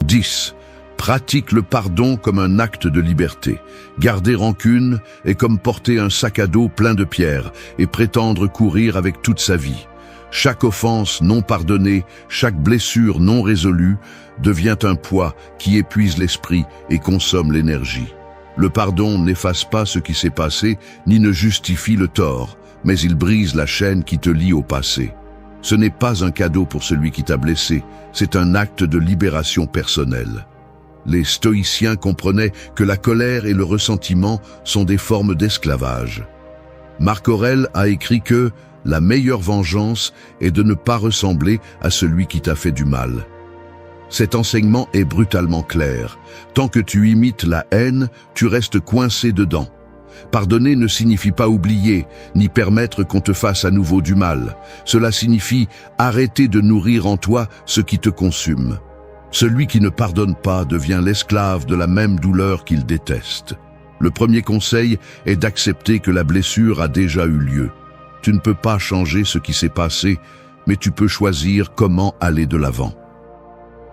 10. Pratique le pardon comme un acte de liberté. Garder rancune est comme porter un sac à dos plein de pierres et prétendre courir avec toute sa vie. Chaque offense non pardonnée, chaque blessure non résolue devient un poids qui épuise l'esprit et consomme l'énergie. Le pardon n'efface pas ce qui s'est passé ni ne justifie le tort, mais il brise la chaîne qui te lie au passé. Ce n'est pas un cadeau pour celui qui t'a blessé, c'est un acte de libération personnelle. Les stoïciens comprenaient que la colère et le ressentiment sont des formes d'esclavage. Marc Aurèle a écrit que la meilleure vengeance est de ne pas ressembler à celui qui t'a fait du mal. Cet enseignement est brutalement clair. Tant que tu imites la haine, tu restes coincé dedans. Pardonner ne signifie pas oublier, ni permettre qu'on te fasse à nouveau du mal. Cela signifie arrêter de nourrir en toi ce qui te consume. Celui qui ne pardonne pas devient l'esclave de la même douleur qu'il déteste. Le premier conseil est d'accepter que la blessure a déjà eu lieu. Tu ne peux pas changer ce qui s'est passé, mais tu peux choisir comment aller de l'avant.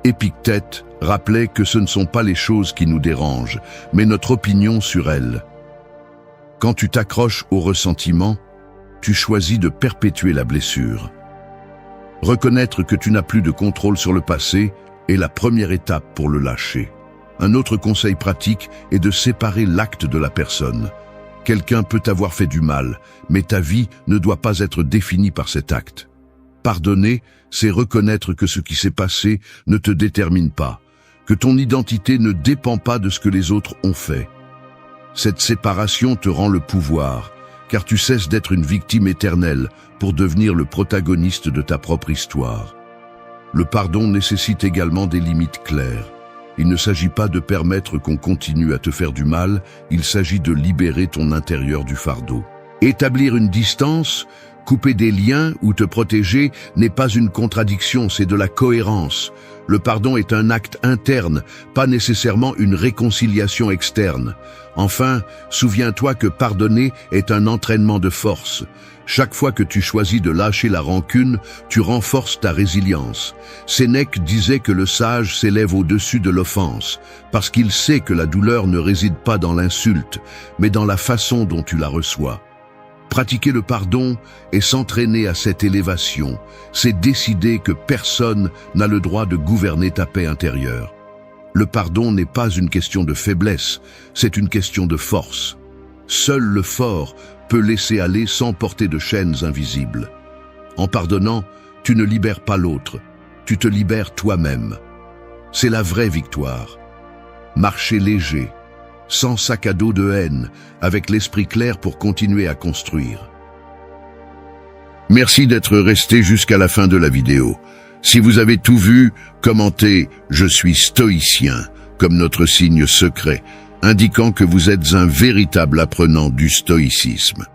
Épictète rappelait que ce ne sont pas les choses qui nous dérangent, mais notre opinion sur elles. Quand tu t'accroches au ressentiment, tu choisis de perpétuer la blessure. Reconnaître que tu n'as plus de contrôle sur le passé est la première étape pour le lâcher. Un autre conseil pratique est de séparer l'acte de la personne. Quelqu'un peut t'avoir fait du mal, mais ta vie ne doit pas être définie par cet acte. Pardonner, c'est reconnaître que ce qui s'est passé ne te détermine pas, que ton identité ne dépend pas de ce que les autres ont fait. Cette séparation te rend le pouvoir, car tu cesses d'être une victime éternelle pour devenir le protagoniste de ta propre histoire. Le pardon nécessite également des limites claires. Il ne s'agit pas de permettre qu'on continue à te faire du mal, il s'agit de libérer ton intérieur du fardeau. Établir une distance, couper des liens ou te protéger n'est pas une contradiction, c'est de la cohérence. Le pardon est un acte interne, pas nécessairement une réconciliation externe. Enfin, souviens-toi que pardonner est un entraînement de force. Chaque fois que tu choisis de lâcher la rancune, tu renforces ta résilience. Sénèque disait que le sage s'élève au-dessus de l'offense, parce qu'il sait que la douleur ne réside pas dans l'insulte, mais dans la façon dont tu la reçois. Pratiquer le pardon et s'entraîner à cette élévation, c'est décider que personne n'a le droit de gouverner ta paix intérieure. Le pardon n'est pas une question de faiblesse, c'est une question de force. Seul le fort peut laisser aller sans porter de chaînes invisibles. En pardonnant, tu ne libères pas l'autre, tu te libères toi-même. C'est la vraie victoire. Marcher léger, sans sac à dos de haine, avec l'esprit clair pour continuer à construire. Merci d'être resté jusqu'à la fin de la vidéo. Si vous avez tout vu, commentez « Je suis stoïcien » comme notre signe secret, indiquant que vous êtes un véritable apprenant du stoïcisme.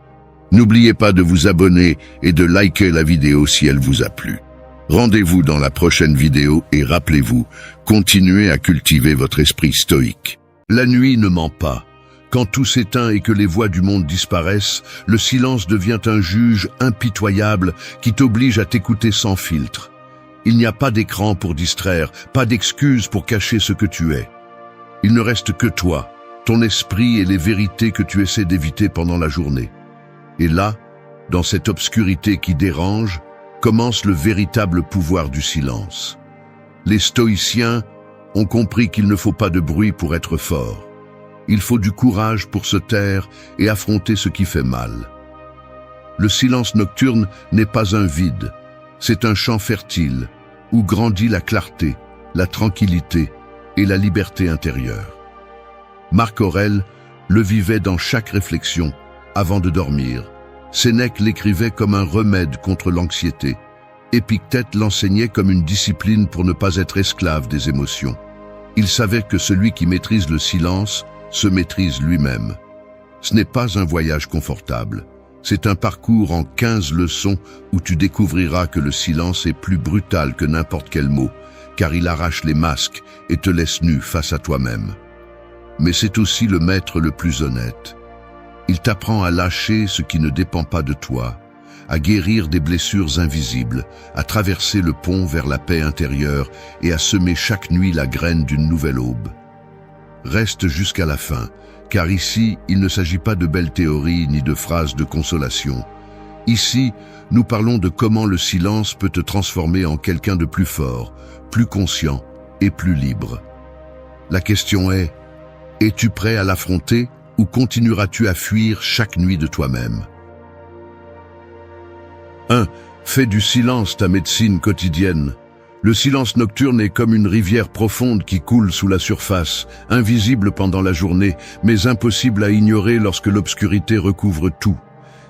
N'oubliez pas de vous abonner et de liker la vidéo si elle vous a plu. Rendez-vous dans la prochaine vidéo et rappelez-vous, continuez à cultiver votre esprit stoïque. La nuit ne ment pas. Quand tout s'éteint et que les voix du monde disparaissent, le silence devient un juge impitoyable qui t'oblige à t'écouter sans filtre. Il n'y a pas d'écran pour distraire, pas d'excuse pour cacher ce que tu es. Il ne reste que toi, ton esprit et les vérités que tu essaies d'éviter pendant la journée. Et là, dans cette obscurité qui dérange, commence le véritable pouvoir du silence. Les stoïciens ont compris qu'il ne faut pas de bruit pour être fort. Il faut du courage pour se taire et affronter ce qui fait mal. Le silence nocturne n'est pas un vide, c'est un champ fertile où grandit la clarté, la tranquillité et la liberté intérieure. Marc Aurèle le vivait dans chaque réflexion avant de dormir. Sénèque l'écrivait comme un remède contre l'anxiété. Épictète l'enseignait comme une discipline pour ne pas être esclave des émotions. Il savait que celui qui maîtrise le silence se maîtrise lui-même. Ce n'est pas un voyage confortable. C'est un parcours en 15 leçons où tu découvriras que le silence est plus brutal que n'importe quel mot, car il arrache les masques et te laisse nu face à toi-même. Mais c'est aussi le maître le plus honnête. Il t'apprend à lâcher ce qui ne dépend pas de toi, à guérir des blessures invisibles, à traverser le pont vers la paix intérieure et à semer chaque nuit la graine d'une nouvelle aube. Reste jusqu'à la fin, car ici, il ne s'agit pas de belles théories ni de phrases de consolation. Ici, nous parlons de comment le silence peut te transformer en quelqu'un de plus fort, plus conscient et plus libre. La question est, es-tu prêt à l'affronter ou continueras-tu à fuir chaque nuit de toi-même? 1. Fais du silence ta médecine quotidienne. Le silence nocturne est comme une rivière profonde qui coule sous la surface, invisible pendant la journée, mais impossible à ignorer lorsque l'obscurité recouvre tout.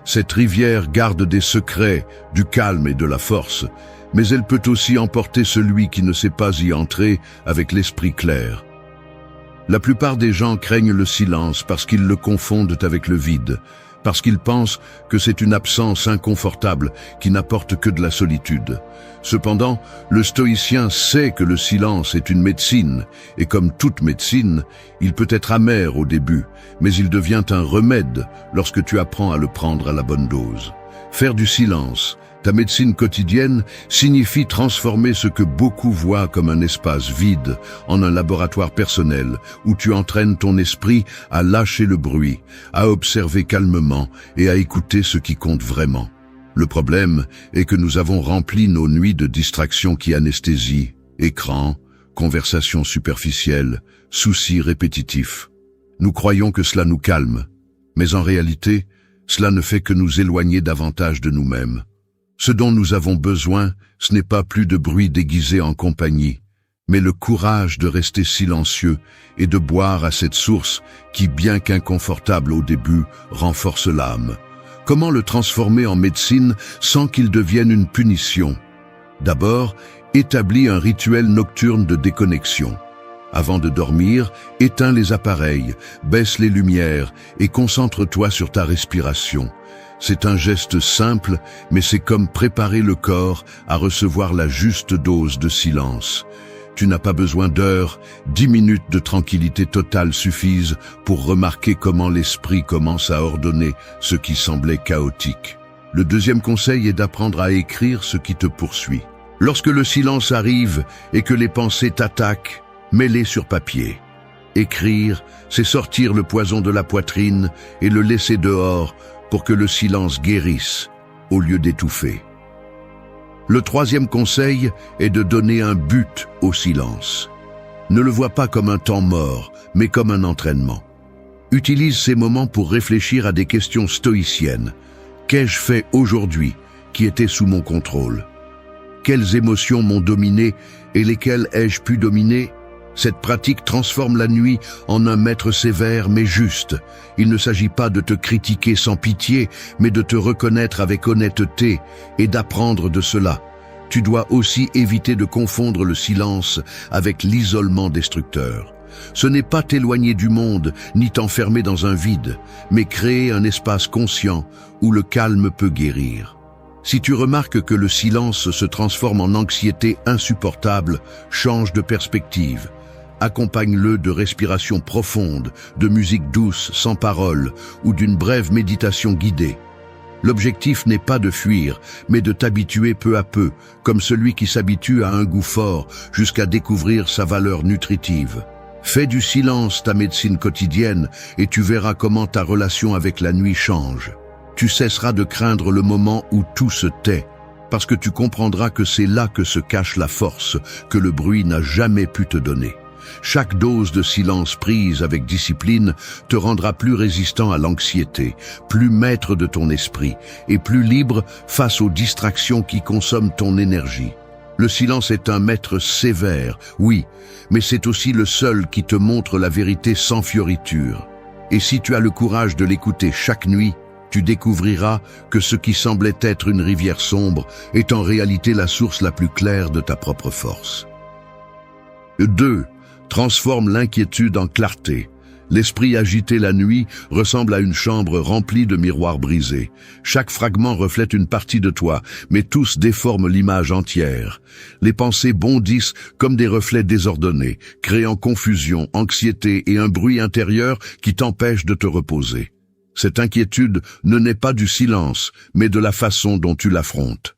Cette rivière garde des secrets, du calme et de la force, mais elle peut aussi emporter celui qui ne sait pas y entrer avec l'esprit clair. La plupart des gens craignent le silence parce qu'ils le confondent avec le vide, parce qu'ils pensent que c'est une absence inconfortable qui n'apporte que de la solitude. Cependant, le stoïcien sait que le silence est une médecine, et comme toute médecine, il peut être amer au début, mais il devient un remède lorsque tu apprends à le prendre à la bonne dose. Faire du silence, ta médecine quotidienne, signifie transformer ce que beaucoup voient comme un espace vide en un laboratoire personnel où tu entraînes ton esprit à lâcher le bruit, à observer calmement et à écouter ce qui compte vraiment. Le problème est que nous avons rempli nos nuits de distractions qui anesthésient, écrans, conversations superficielles, soucis répétitifs. Nous croyons que cela nous calme, mais en réalité, cela ne fait que nous éloigner davantage de nous-mêmes. Ce dont nous avons besoin, ce n'est pas plus de bruit déguisé en compagnie, mais le courage de rester silencieux et de boire à cette source qui, bien qu'inconfortable au début, renforce l'âme. Comment le transformer en médecine sans qu'il devienne une punition? D'abord, établis un rituel nocturne de déconnexion. Avant de dormir, éteins les appareils, baisse les lumières et concentre-toi sur ta respiration. C'est un geste simple, mais c'est comme préparer le corps à recevoir la juste dose de silence. Tu n'as pas besoin d'heures, 10 minutes de tranquillité totale suffisent pour remarquer comment l'esprit commence à ordonner ce qui semblait chaotique. Le deuxième conseil est d'apprendre à écrire ce qui te poursuit. Lorsque le silence arrive et que les pensées t'attaquent, mets-les sur papier. Écrire, c'est sortir le poison de la poitrine et le laisser dehors pour que le silence guérisse au lieu d'étouffer. Le troisième conseil est de donner un but au silence. Ne le vois pas comme un temps mort, mais comme un entraînement. Utilise ces moments pour réfléchir à des questions stoïciennes. Qu'ai-je fait aujourd'hui qui était sous mon contrôle? Quelles émotions m'ont dominé et lesquelles ai-je pu dominer? Cette pratique transforme la nuit en un maître sévère mais juste. Il ne s'agit pas de te critiquer sans pitié, mais de te reconnaître avec honnêteté et d'apprendre de cela. Tu dois aussi éviter de confondre le silence avec l'isolement destructeur. Ce n'est pas t'éloigner du monde, ni t'enfermer dans un vide, mais créer un espace conscient où le calme peut guérir. Si tu remarques que le silence se transforme en anxiété insupportable, change de perspective. Accompagne-le de respiration profonde, de musique douce sans paroles ou d'une brève méditation guidée. L'objectif n'est pas de fuir, mais de t'habituer peu à peu, comme celui qui s'habitue à un goût fort jusqu'à découvrir sa valeur nutritive. Fais du silence ta médecine quotidienne et tu verras comment ta relation avec la nuit change. Tu cesseras de craindre le moment où tout se tait, parce que tu comprendras que c'est là que se cache la force que le bruit n'a jamais pu te donner. Chaque dose de silence prise avec discipline te rendra plus résistant à l'anxiété, plus maître de ton esprit et plus libre face aux distractions qui consomment ton énergie. Le silence est un maître sévère, oui, mais c'est aussi le seul qui te montre la vérité sans fioriture. Et si tu as le courage de l'écouter chaque nuit, tu découvriras que ce qui semblait être une rivière sombre est en réalité la source la plus claire de ta propre force. 2. Transforme l'inquiétude en clarté. L'esprit agité la nuit ressemble à une chambre remplie de miroirs brisés. Chaque fragment reflète une partie de toi, mais tous déforment l'image entière. Les pensées bondissent comme des reflets désordonnés, créant confusion, anxiété et un bruit intérieur qui t'empêche de te reposer. Cette inquiétude ne naît pas du silence, mais de la façon dont tu l'affrontes.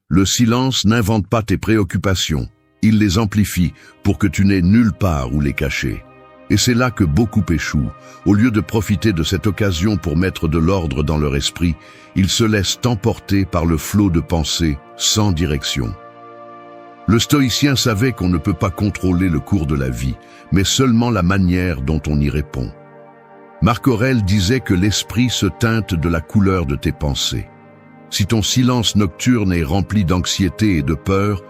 Le silence n'invente pas tes préoccupations. Il les amplifie pour que tu n'aies nulle part où les cacher. Et c'est là que beaucoup échouent. Au lieu de profiter de cette occasion pour mettre de l'ordre dans leur esprit, ils se laissent emporter par le flot de pensées sans direction. Le stoïcien savait qu'on ne peut pas contrôler le cours de la vie, mais seulement la manière dont on y répond. Marc Aurèle disait que l'esprit se teinte de la couleur de tes pensées. Si ton silence nocturne est rempli d'anxiété et de peur,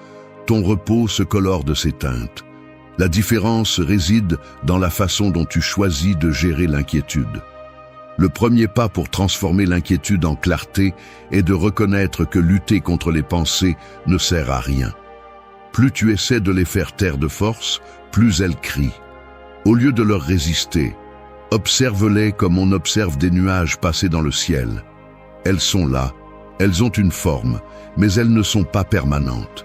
ton repos se colore de ces teintes. La différence réside dans la façon dont tu choisis de gérer l'inquiétude. Le premier pas pour transformer l'inquiétude en clarté est de reconnaître que lutter contre les pensées ne sert à rien. Plus tu essaies de les faire taire de force, plus elles crient. Au lieu de leur résister, observe-les comme on observe des nuages passer dans le ciel. Elles sont là, elles ont une forme, mais elles ne sont pas permanentes.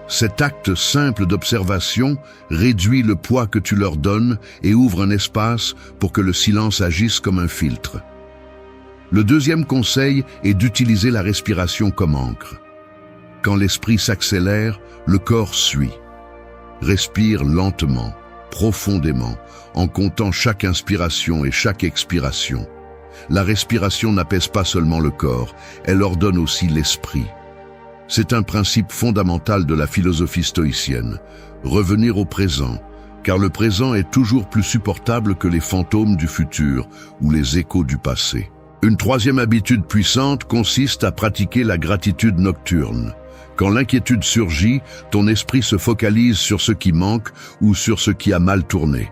Cet acte simple d'observation réduit le poids que tu leur donnes et ouvre un espace pour que le silence agisse comme un filtre. Le deuxième conseil est d'utiliser la respiration comme encre. Quand l'esprit s'accélère, le corps suit. Respire lentement, profondément, en comptant chaque inspiration et chaque expiration. La respiration n'apaise pas seulement le corps, elle ordonne aussi l'esprit. C'est un principe fondamental de la philosophie stoïcienne, revenir au présent, car le présent est toujours plus supportable que les fantômes du futur ou les échos du passé. Une troisième habitude puissante consiste à pratiquer la gratitude nocturne. Quand l'inquiétude surgit, ton esprit se focalise sur ce qui manque ou sur ce qui a mal tourné.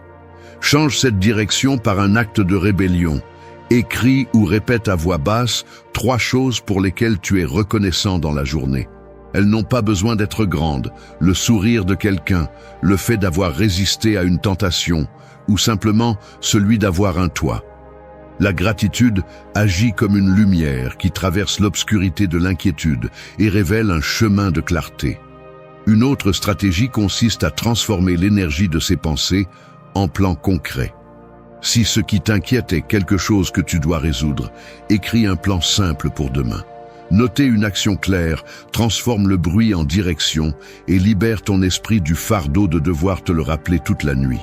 Change cette direction par un acte de rébellion. Écris ou répète à voix basse 3 choses pour lesquelles tu es reconnaissant dans la journée. Elles n'ont pas besoin d'être grandes, le sourire de quelqu'un, le fait d'avoir résisté à une tentation, ou simplement celui d'avoir un toit. La gratitude agit comme une lumière qui traverse l'obscurité de l'inquiétude et révèle un chemin de clarté. Une autre stratégie consiste à transformer l'énergie de ces pensées en plans concrets. Si ce qui t'inquiète est quelque chose que tu dois résoudre, écris un plan simple pour demain. Noter une action claire transforme le bruit en direction et libère ton esprit du fardeau de devoir te le rappeler toute la nuit.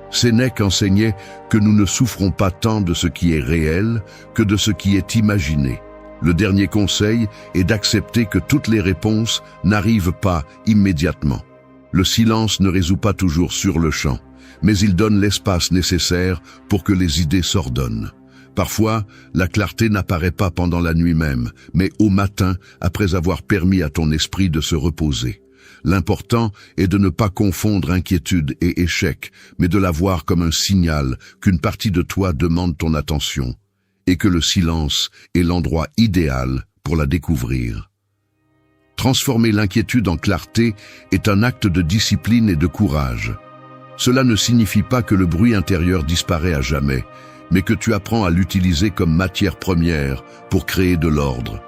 Sénèque enseignait que nous ne souffrons pas tant de ce qui est réel que de ce qui est imaginé. Le dernier conseil est d'accepter que toutes les réponses n'arrivent pas immédiatement. Le silence ne résout pas toujours sur le champ, mais il donne l'espace nécessaire pour que les idées s'ordonnent. Parfois, la clarté n'apparaît pas pendant la nuit même, mais au matin, après avoir permis à ton esprit de se reposer. L'important est de ne pas confondre inquiétude et échec, mais de la voir comme un signal qu'une partie de toi demande ton attention, et que le silence est l'endroit idéal pour la découvrir. Transformer l'inquiétude en clarté est un acte de discipline et de courage. Cela ne signifie pas que le bruit intérieur disparaît à jamais, mais que tu apprends à l'utiliser comme matière première pour créer de l'ordre.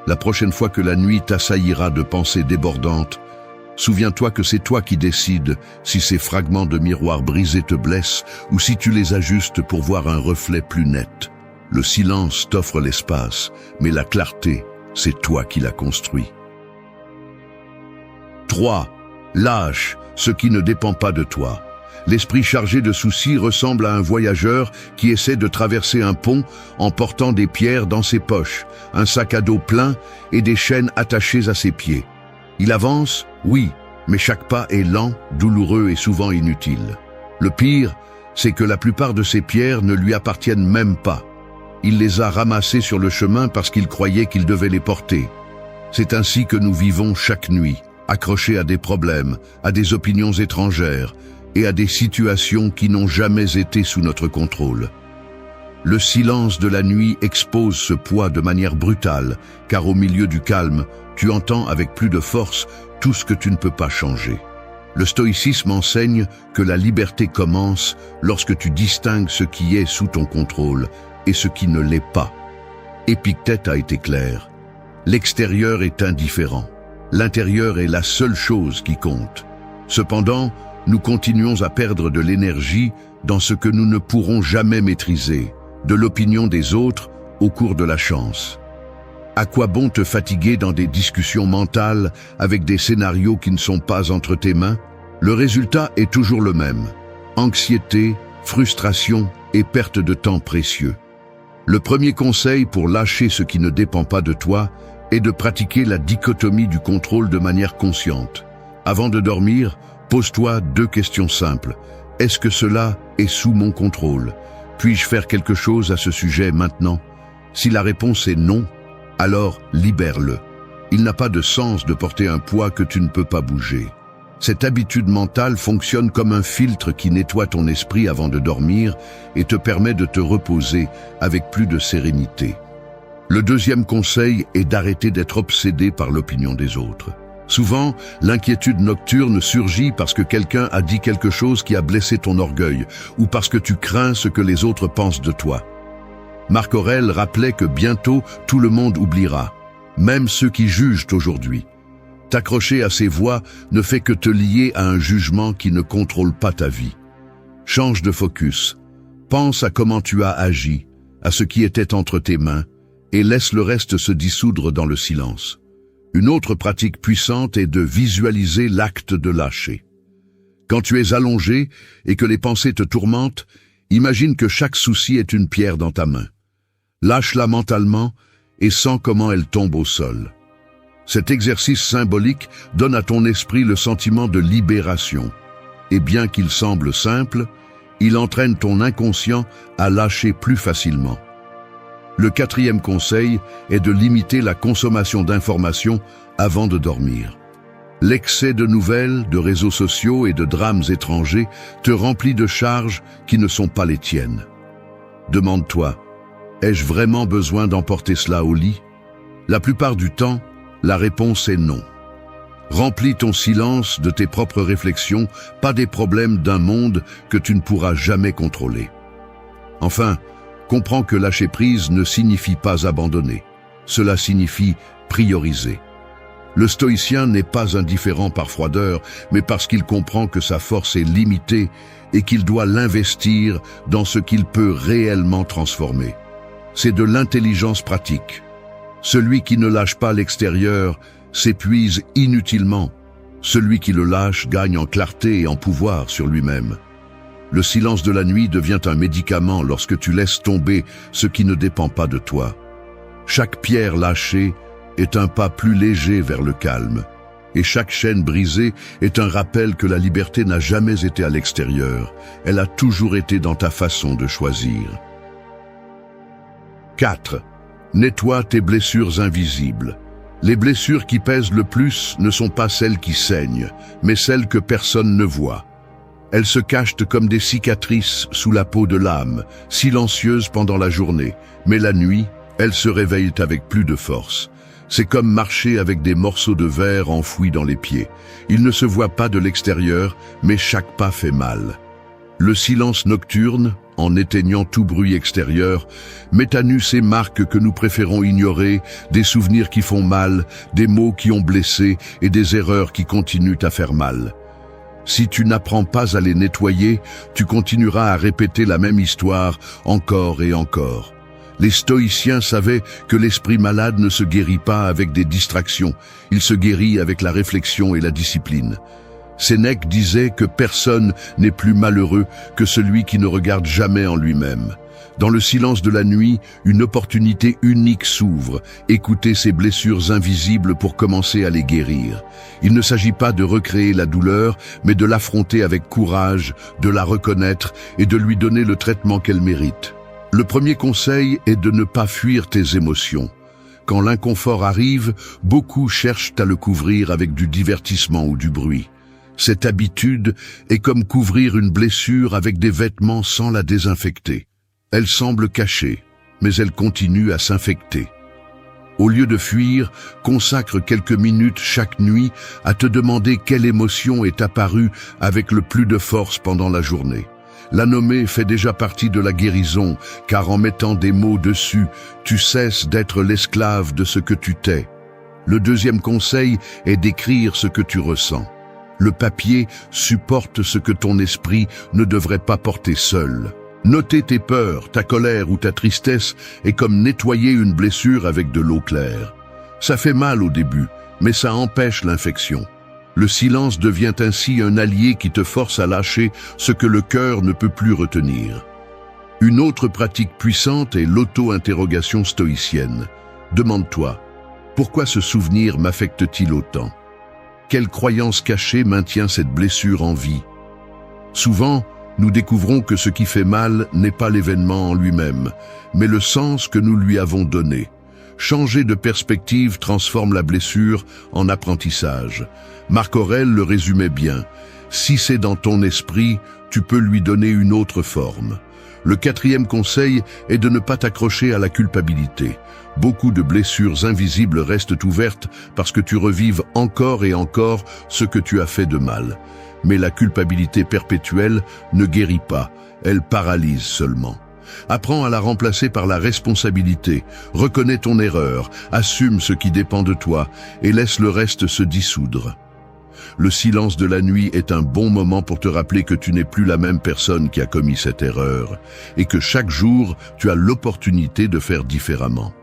La prochaine fois que la nuit t'assaillira de pensées débordantes, souviens-toi que c'est toi qui décides si ces fragments de miroir brisés te blessent ou si tu les ajustes pour voir un reflet plus net. Le silence t'offre l'espace, mais la clarté, c'est toi qui la construis. 3. Lâche ce qui ne dépend pas de toi. L'esprit chargé de soucis ressemble à un voyageur qui essaie de traverser un pont en portant des pierres dans ses poches, un sac à dos plein et des chaînes attachées à ses pieds. Il avance, oui, mais chaque pas est lent, douloureux et souvent inutile. Le pire, c'est que la plupart de ces pierres ne lui appartiennent même pas. Il les a ramassées sur le chemin parce qu'il croyait qu'il devait les porter. C'est ainsi que nous vivons chaque nuit, accrochés à des problèmes, à des opinions étrangères et à des situations qui n'ont jamais été sous notre contrôle. Le silence de la nuit expose ce poids de manière brutale, car au milieu du calme, tu entends avec plus de force tout ce que tu ne peux pas changer. Le stoïcisme enseigne que la liberté commence lorsque tu distingues ce qui est sous ton contrôle et ce qui ne l'est pas. Épictète a été clair. L'extérieur est indifférent. L'intérieur est la seule chose qui compte. Cependant, nous continuons à perdre de l'énergie dans ce que nous ne pourrons jamais maîtriser, de l'opinion des autres au cours de la chance. À quoi bon te fatiguer dans des discussions mentales avec des scénarios qui ne sont pas entre tes mains? Le résultat est toujours le même. Anxiété, frustration et perte de temps précieux. Le premier conseil pour lâcher ce qui ne dépend pas de toi est de pratiquer la dichotomie du contrôle de manière consciente. Avant de dormir, pose-toi 2 questions simples. Est-ce que cela est sous mon contrôle? Puis-je faire quelque chose à ce sujet maintenant? Si la réponse est non, alors libère-le. Il n'a pas de sens de porter un poids que tu ne peux pas bouger. Cette habitude mentale fonctionne comme un filtre qui nettoie ton esprit avant de dormir et te permet de te reposer avec plus de sérénité. Le deuxième conseil est d'arrêter d'être obsédé par l'opinion des autres. Souvent, l'inquiétude nocturne surgit parce que quelqu'un a dit quelque chose qui a blessé ton orgueil ou parce que tu crains ce que les autres pensent de toi. Marc Aurèle rappelait que bientôt tout le monde oubliera, même ceux qui jugent aujourd'hui. T'accrocher à ces voix ne fait que te lier à un jugement qui ne contrôle pas ta vie. Change de focus. Pense à comment tu as agi, à ce qui était entre tes mains, et laisse le reste se dissoudre dans le silence. Une autre pratique puissante est de visualiser l'acte de lâcher. Quand tu es allongé et que les pensées te tourmentent, imagine que chaque souci est une pierre dans ta main. Lâche-la mentalement et sens comment elle tombe au sol. Cet exercice symbolique donne à ton esprit le sentiment de libération. Et bien qu'il semble simple, il entraîne ton inconscient à lâcher plus facilement. Le quatrième conseil est de limiter la consommation d'informations avant de dormir. L'excès de nouvelles, de réseaux sociaux et de drames étrangers te remplit de charges qui ne sont pas les tiennes. Demande-toi, ai-je vraiment besoin d'emporter cela au lit? La plupart du temps, la réponse est non. Remplis ton silence de tes propres réflexions, pas des problèmes d'un monde que tu ne pourras jamais contrôler. Enfin, comprends que lâcher prise ne signifie pas abandonner. Cela signifie prioriser. Le stoïcien n'est pas indifférent par froideur, mais parce qu'il comprend que sa force est limitée et qu'il doit l'investir dans ce qu'il peut réellement transformer. C'est de l'intelligence pratique. Celui qui ne lâche pas l'extérieur s'épuise inutilement. Celui qui le lâche gagne en clarté et en pouvoir sur lui-même. Le silence de la nuit devient un médicament lorsque tu laisses tomber ce qui ne dépend pas de toi. Chaque pierre lâchée est un pas plus léger vers le calme. Et chaque chaîne brisée est un rappel que la liberté n'a jamais été à l'extérieur. Elle a toujours été dans ta façon de choisir. 4. Nettoie tes blessures invisibles. Les blessures qui pèsent le plus ne sont pas celles qui saignent, mais celles que personne ne voit. Elles se cachent comme des cicatrices sous la peau de l'âme, silencieuses pendant la journée, mais la nuit, elles se réveillent avec plus de force. C'est comme marcher avec des morceaux de verre enfouis dans les pieds. Ils ne se voient pas de l'extérieur, mais chaque pas fait mal. Le silence nocturne, en éteignant tout bruit extérieur, met à nu ces marques que nous préférons ignorer, des souvenirs qui font mal, des mots qui ont blessé et des erreurs qui continuent à faire mal. Si tu n'apprends pas à les nettoyer, tu continueras à répéter la même histoire encore et encore. Les stoïciens savaient que l'esprit malade ne se guérit pas avec des distractions, il se guérit avec la réflexion et la discipline. Sénèque disait que personne n'est plus malheureux que celui qui ne regarde jamais en lui-même. Dans le silence de la nuit, une opportunité unique s'ouvre. Écoutez ces blessures invisibles pour commencer à les guérir. Il ne s'agit pas de recréer la douleur, mais de l'affronter avec courage, de la reconnaître et de lui donner le traitement qu'elle mérite. Le premier conseil est de ne pas fuir tes émotions. Quand l'inconfort arrive, beaucoup cherchent à le couvrir avec du divertissement ou du bruit. Cette habitude est comme couvrir une blessure avec des vêtements sans la désinfecter. Elle semble cachée, mais elle continue à s'infecter. Au lieu de fuir, consacre quelques minutes chaque nuit à te demander quelle émotion est apparue avec le plus de force pendant la journée. La nommer fait déjà partie de la guérison, car en mettant des mots dessus, tu cesses d'être l'esclave de ce que tu t'es. Le deuxième conseil est d'écrire ce que tu ressens. Le papier supporte ce que ton esprit ne devrait pas porter seul. Noter tes peurs, ta colère ou ta tristesse est comme nettoyer une blessure avec de l'eau claire. Ça fait mal au début, mais ça empêche l'infection. Le silence devient ainsi un allié qui te force à lâcher ce que le cœur ne peut plus retenir. Une autre pratique puissante est l'auto-interrogation stoïcienne. Demande-toi, pourquoi ce souvenir m'affecte-t-il autant? Quelle croyance cachée maintient cette blessure en vie? Souvent, nous découvrons que ce qui fait mal n'est pas l'événement en lui-même, mais le sens que nous lui avons donné. Changer de perspective transforme la blessure en apprentissage. Marc Aurèle le résumait bien. Si c'est dans ton esprit, tu peux lui donner une autre forme. Le quatrième conseil est de ne pas t'accrocher à la culpabilité. Beaucoup de blessures invisibles restent ouvertes parce que tu revives encore et encore ce que tu as fait de mal. Mais la culpabilité perpétuelle ne guérit pas, elle paralyse seulement. Apprends à la remplacer par la responsabilité. Reconnais ton erreur, assume ce qui dépend de toi et laisse le reste se dissoudre. Le silence de la nuit est un bon moment pour te rappeler que tu n'es plus la même personne qui a commis cette erreur et que chaque jour, tu as l'opportunité de faire différemment.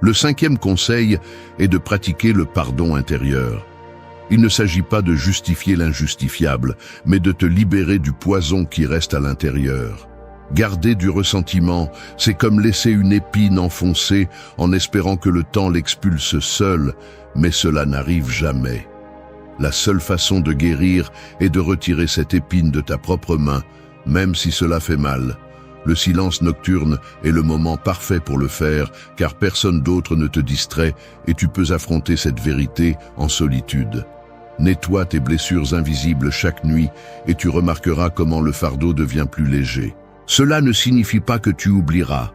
Le cinquième conseil est de pratiquer le pardon intérieur. Il ne s'agit pas de justifier l'injustifiable, mais de te libérer du poison qui reste à l'intérieur. Garder du ressentiment, c'est comme laisser une épine enfoncée en espérant que le temps l'expulse seul, mais cela n'arrive jamais. La seule façon de guérir est de retirer cette épine de ta propre main, même si cela fait mal. Le silence nocturne est le moment parfait pour le faire, car personne d'autre ne te distrait et tu peux affronter cette vérité en solitude. Nettoie tes blessures invisibles chaque nuit et tu remarqueras comment le fardeau devient plus léger. Cela ne signifie pas que tu oublieras.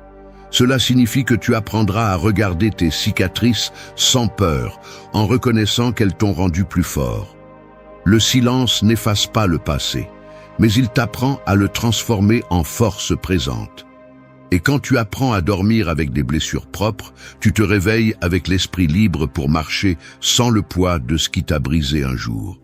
Cela signifie que tu apprendras à regarder tes cicatrices sans peur, en reconnaissant qu'elles t'ont rendu plus fort. Le silence n'efface pas le passé, mais il t'apprend à le transformer en force présente. Et quand tu apprends à dormir avec des blessures propres, tu te réveilles avec l'esprit libre pour marcher sans le poids de ce qui t'a brisé un jour.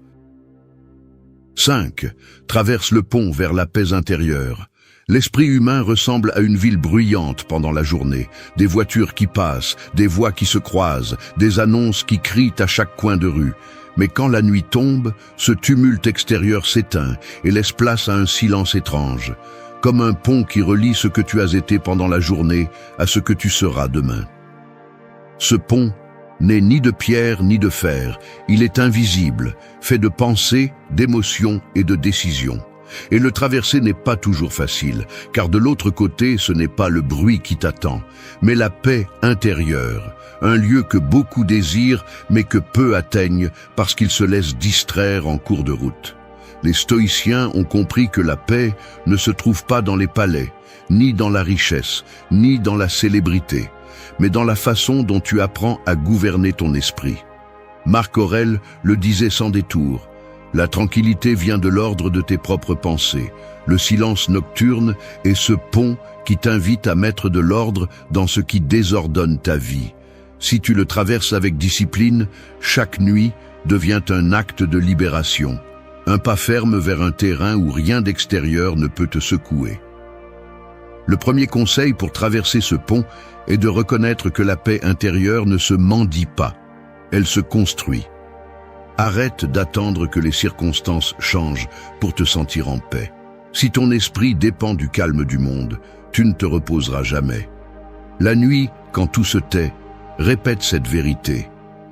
5. Traverse le pont vers la paix intérieure. L'esprit humain ressemble à une ville bruyante pendant la journée. Des voitures qui passent, des voix qui se croisent, des annonces qui crient à chaque coin de rue. Mais quand la nuit tombe, ce tumulte extérieur s'éteint et laisse place à un silence étrange, comme un pont qui relie ce que tu as été pendant la journée à ce que tu seras demain. Ce pont n'est ni de pierre ni de fer, il est invisible, fait de pensées, d'émotions et de décisions. Et le traverser n'est pas toujours facile, car de l'autre côté, ce n'est pas le bruit qui t'attend, mais la paix intérieure, un lieu que beaucoup désirent, mais que peu atteignent parce qu'ils se laissent distraire en cours de route. Les stoïciens ont compris que la paix ne se trouve pas dans les palais, ni dans la richesse, ni dans la célébrité, mais dans la façon dont tu apprends à gouverner ton esprit. Marc Aurèle le disait sans détour. La tranquillité vient de l'ordre de tes propres pensées. Le silence nocturne est ce pont qui t'invite à mettre de l'ordre dans ce qui désordonne ta vie. Si tu le traverses avec discipline, chaque nuit devient un acte de libération. Un pas ferme vers un terrain où rien d'extérieur ne peut te secouer. Le premier conseil pour traverser ce pont est de reconnaître que la paix intérieure ne se mendie pas, elle se construit. Arrête d'attendre que les circonstances changent pour te sentir en paix. Si ton esprit dépend du calme du monde, tu ne te reposeras jamais. La nuit, quand tout se tait, répète cette vérité.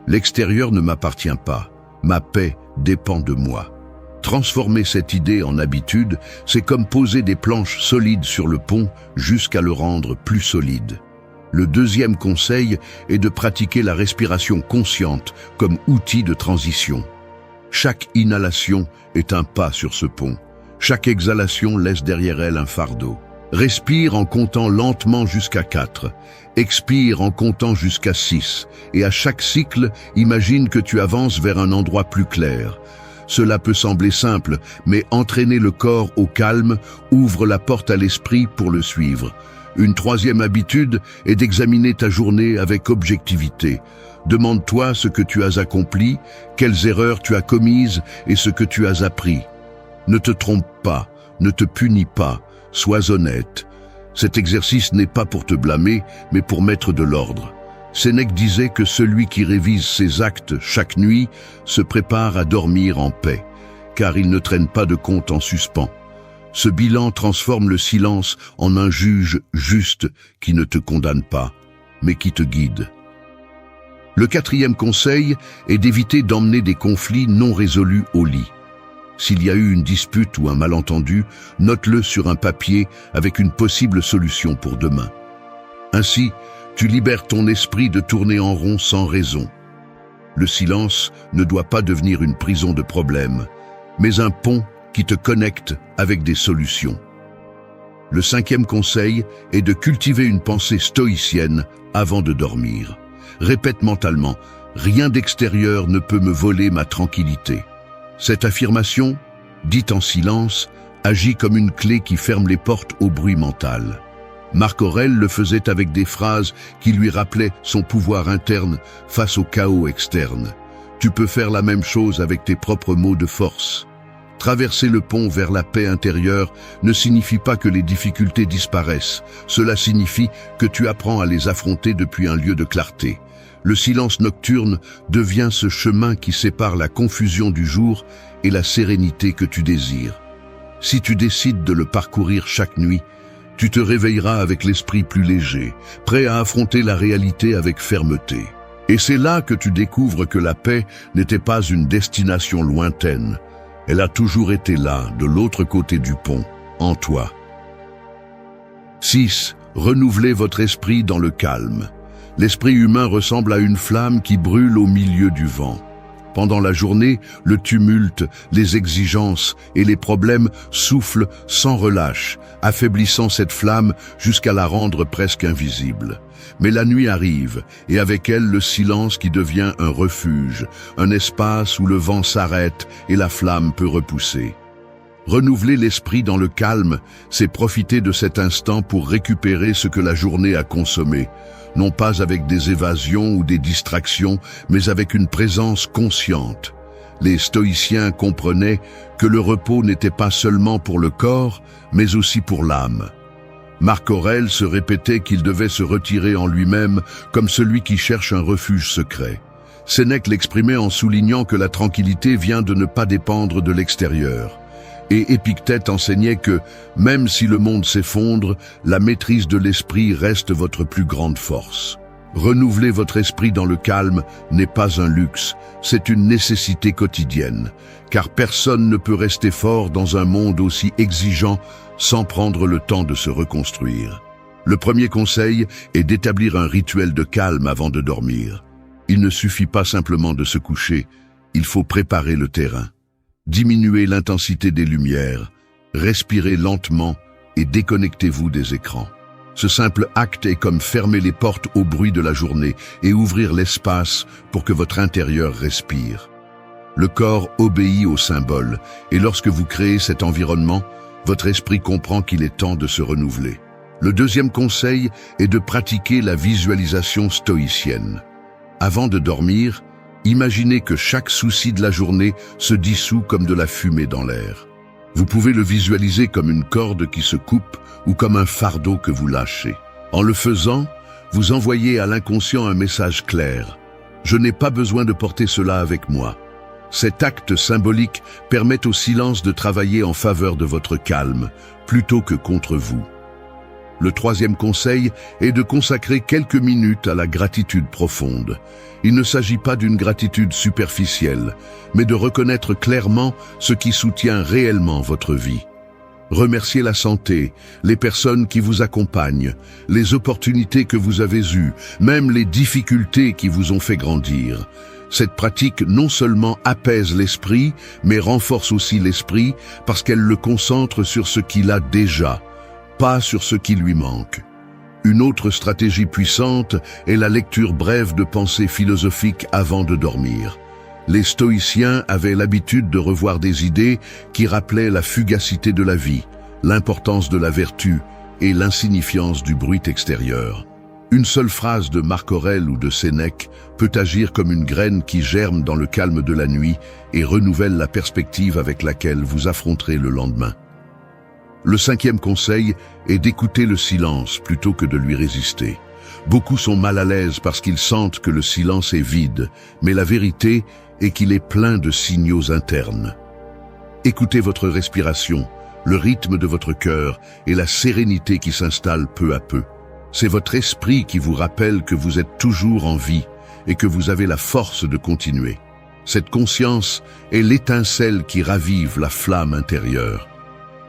L'extérieur ne m'appartient pas, ma paix dépend de moi. Transformer cette idée en habitude, c'est comme poser des planches solides sur le pont jusqu'à le rendre plus solide. Le deuxième conseil est de pratiquer la respiration consciente comme outil de transition. Chaque inhalation est un pas sur ce pont. Chaque exhalation laisse derrière elle un fardeau. Respire en comptant lentement jusqu'à 4. Expire en comptant jusqu'à 6. Et à chaque cycle, imagine que tu avances vers un endroit plus clair. Cela peut sembler simple, mais entraîner le corps au calme ouvre la porte à l'esprit pour le suivre. Une troisième habitude est d'examiner ta journée avec objectivité. Demande-toi ce que tu as accompli, quelles erreurs tu as commises et ce que tu as appris. Ne te trompe pas, ne te punis pas, sois honnête. Cet exercice n'est pas pour te blâmer, mais pour mettre de l'ordre. Sénèque disait que celui qui révise ses actes chaque nuit se prépare à dormir en paix, car il ne traîne pas de compte en suspens. Ce bilan transforme le silence en un juge juste qui ne te condamne pas, mais qui te guide. Le quatrième conseil est d'éviter d'emmener des conflits non résolus au lit. S'il y a eu une dispute ou un malentendu, note-le sur un papier avec une possible solution pour demain. Ainsi, Tu libères ton esprit de tourner en rond sans raison. Le silence ne doit pas devenir une prison de problèmes, mais un pont qui te connecte avec des solutions. Le cinquième conseil est de cultiver une pensée stoïcienne avant de dormir. Répète mentalement, « Rien d'extérieur ne peut me voler ma tranquillité ». Cette affirmation, dite en silence, agit comme une clé qui ferme les portes au bruit mental. Marc Aurèle le faisait avec des phrases qui lui rappelaient son pouvoir interne face au chaos externe. Tu peux faire la même chose avec tes propres mots de force. Traverser le pont vers la paix intérieure ne signifie pas que les difficultés disparaissent. Cela signifie que tu apprends à les affronter depuis un lieu de clarté. Le silence nocturne devient ce chemin qui sépare la confusion du jour et la sérénité que tu désires. Si tu décides de le parcourir chaque nuit, tu te réveilleras avec l'esprit plus léger, prêt à affronter la réalité avec fermeté. Et c'est là que tu découvres que la paix n'était pas une destination lointaine. Elle a toujours été là, de l'autre côté du pont, en toi. 6. Renouvelez votre esprit dans le calme. L'esprit humain ressemble à une flamme qui brûle au milieu du vent. Pendant la journée, le tumulte, les exigences et les problèmes soufflent sans relâche, affaiblissant cette flamme jusqu'à la rendre presque invisible. Mais la nuit arrive, et avec elle le silence qui devient un refuge, un espace où le vent s'arrête et la flamme peut repousser. Renouveler l'esprit dans le calme, c'est profiter de cet instant pour récupérer ce que la journée a consommé, non pas avec des évasions ou des distractions, mais avec une présence consciente. Les stoïciens comprenaient que le repos n'était pas seulement pour le corps, mais aussi pour l'âme. Marc Aurèle se répétait qu'il devait se retirer en lui-même comme celui qui cherche un refuge secret. Sénèque l'exprimait en soulignant que la tranquillité vient de ne pas dépendre de l'extérieur. Et Épictète enseignait que, même si le monde s'effondre, la maîtrise de l'esprit reste votre plus grande force. Renouveler votre esprit dans le calme n'est pas un luxe, c'est une nécessité quotidienne, car personne ne peut rester fort dans un monde aussi exigeant sans prendre le temps de se reconstruire. Le premier conseil est d'établir un rituel de calme avant de dormir. Il ne suffit pas simplement de se coucher, il faut préparer le terrain. Diminuez l'intensité des lumières, respirez lentement et déconnectez-vous des écrans. Ce simple acte est comme fermer les portes au bruit de la journée et ouvrir l'espace pour que votre intérieur respire. Le corps obéit aux symboles et lorsque vous créez cet environnement, votre esprit comprend qu'il est temps de se renouveler. Le deuxième conseil est de pratiquer la visualisation stoïcienne. Avant de dormir, imaginez que chaque souci de la journée se dissout comme de la fumée dans l'air. Vous pouvez le visualiser comme une corde qui se coupe ou comme un fardeau que vous lâchez. En le faisant, vous envoyez à l'inconscient un message clair. Je n'ai pas besoin de porter cela avec moi. Cet acte symbolique permet au silence de travailler en faveur de votre calme, plutôt que contre vous. Le troisième conseil est de consacrer quelques minutes à la gratitude profonde. Il ne s'agit pas d'une gratitude superficielle, mais de reconnaître clairement ce qui soutient réellement votre vie. Remerciez la santé, les personnes qui vous accompagnent, les opportunités que vous avez eues, même les difficultés qui vous ont fait grandir. Cette pratique non seulement apaise l'esprit, mais renforce aussi l'esprit parce qu'elle le concentre sur ce qu'il a déjà, pas sur ce qui lui manque. Une autre stratégie puissante est la lecture brève de pensées philosophiques avant de dormir. Les stoïciens avaient l'habitude de revoir des idées qui rappelaient la fugacité de la vie, l'importance de la vertu et l'insignifiance du bruit extérieur. Une seule phrase de Marc Aurèle ou de Sénèque peut agir comme une graine qui germe dans le calme de la nuit et renouvelle la perspective avec laquelle vous affronterez le lendemain. Le cinquième conseil est d'écouter le silence plutôt que de lui résister. Beaucoup sont mal à l'aise parce qu'ils sentent que le silence est vide, mais la vérité est qu'il est plein de signaux internes. Écoutez votre respiration, le rythme de votre cœur et la sérénité qui s'installe peu à peu. C'est votre esprit qui vous rappelle que vous êtes toujours en vie et que vous avez la force de continuer. Cette conscience est l'étincelle qui ravive la flamme intérieure.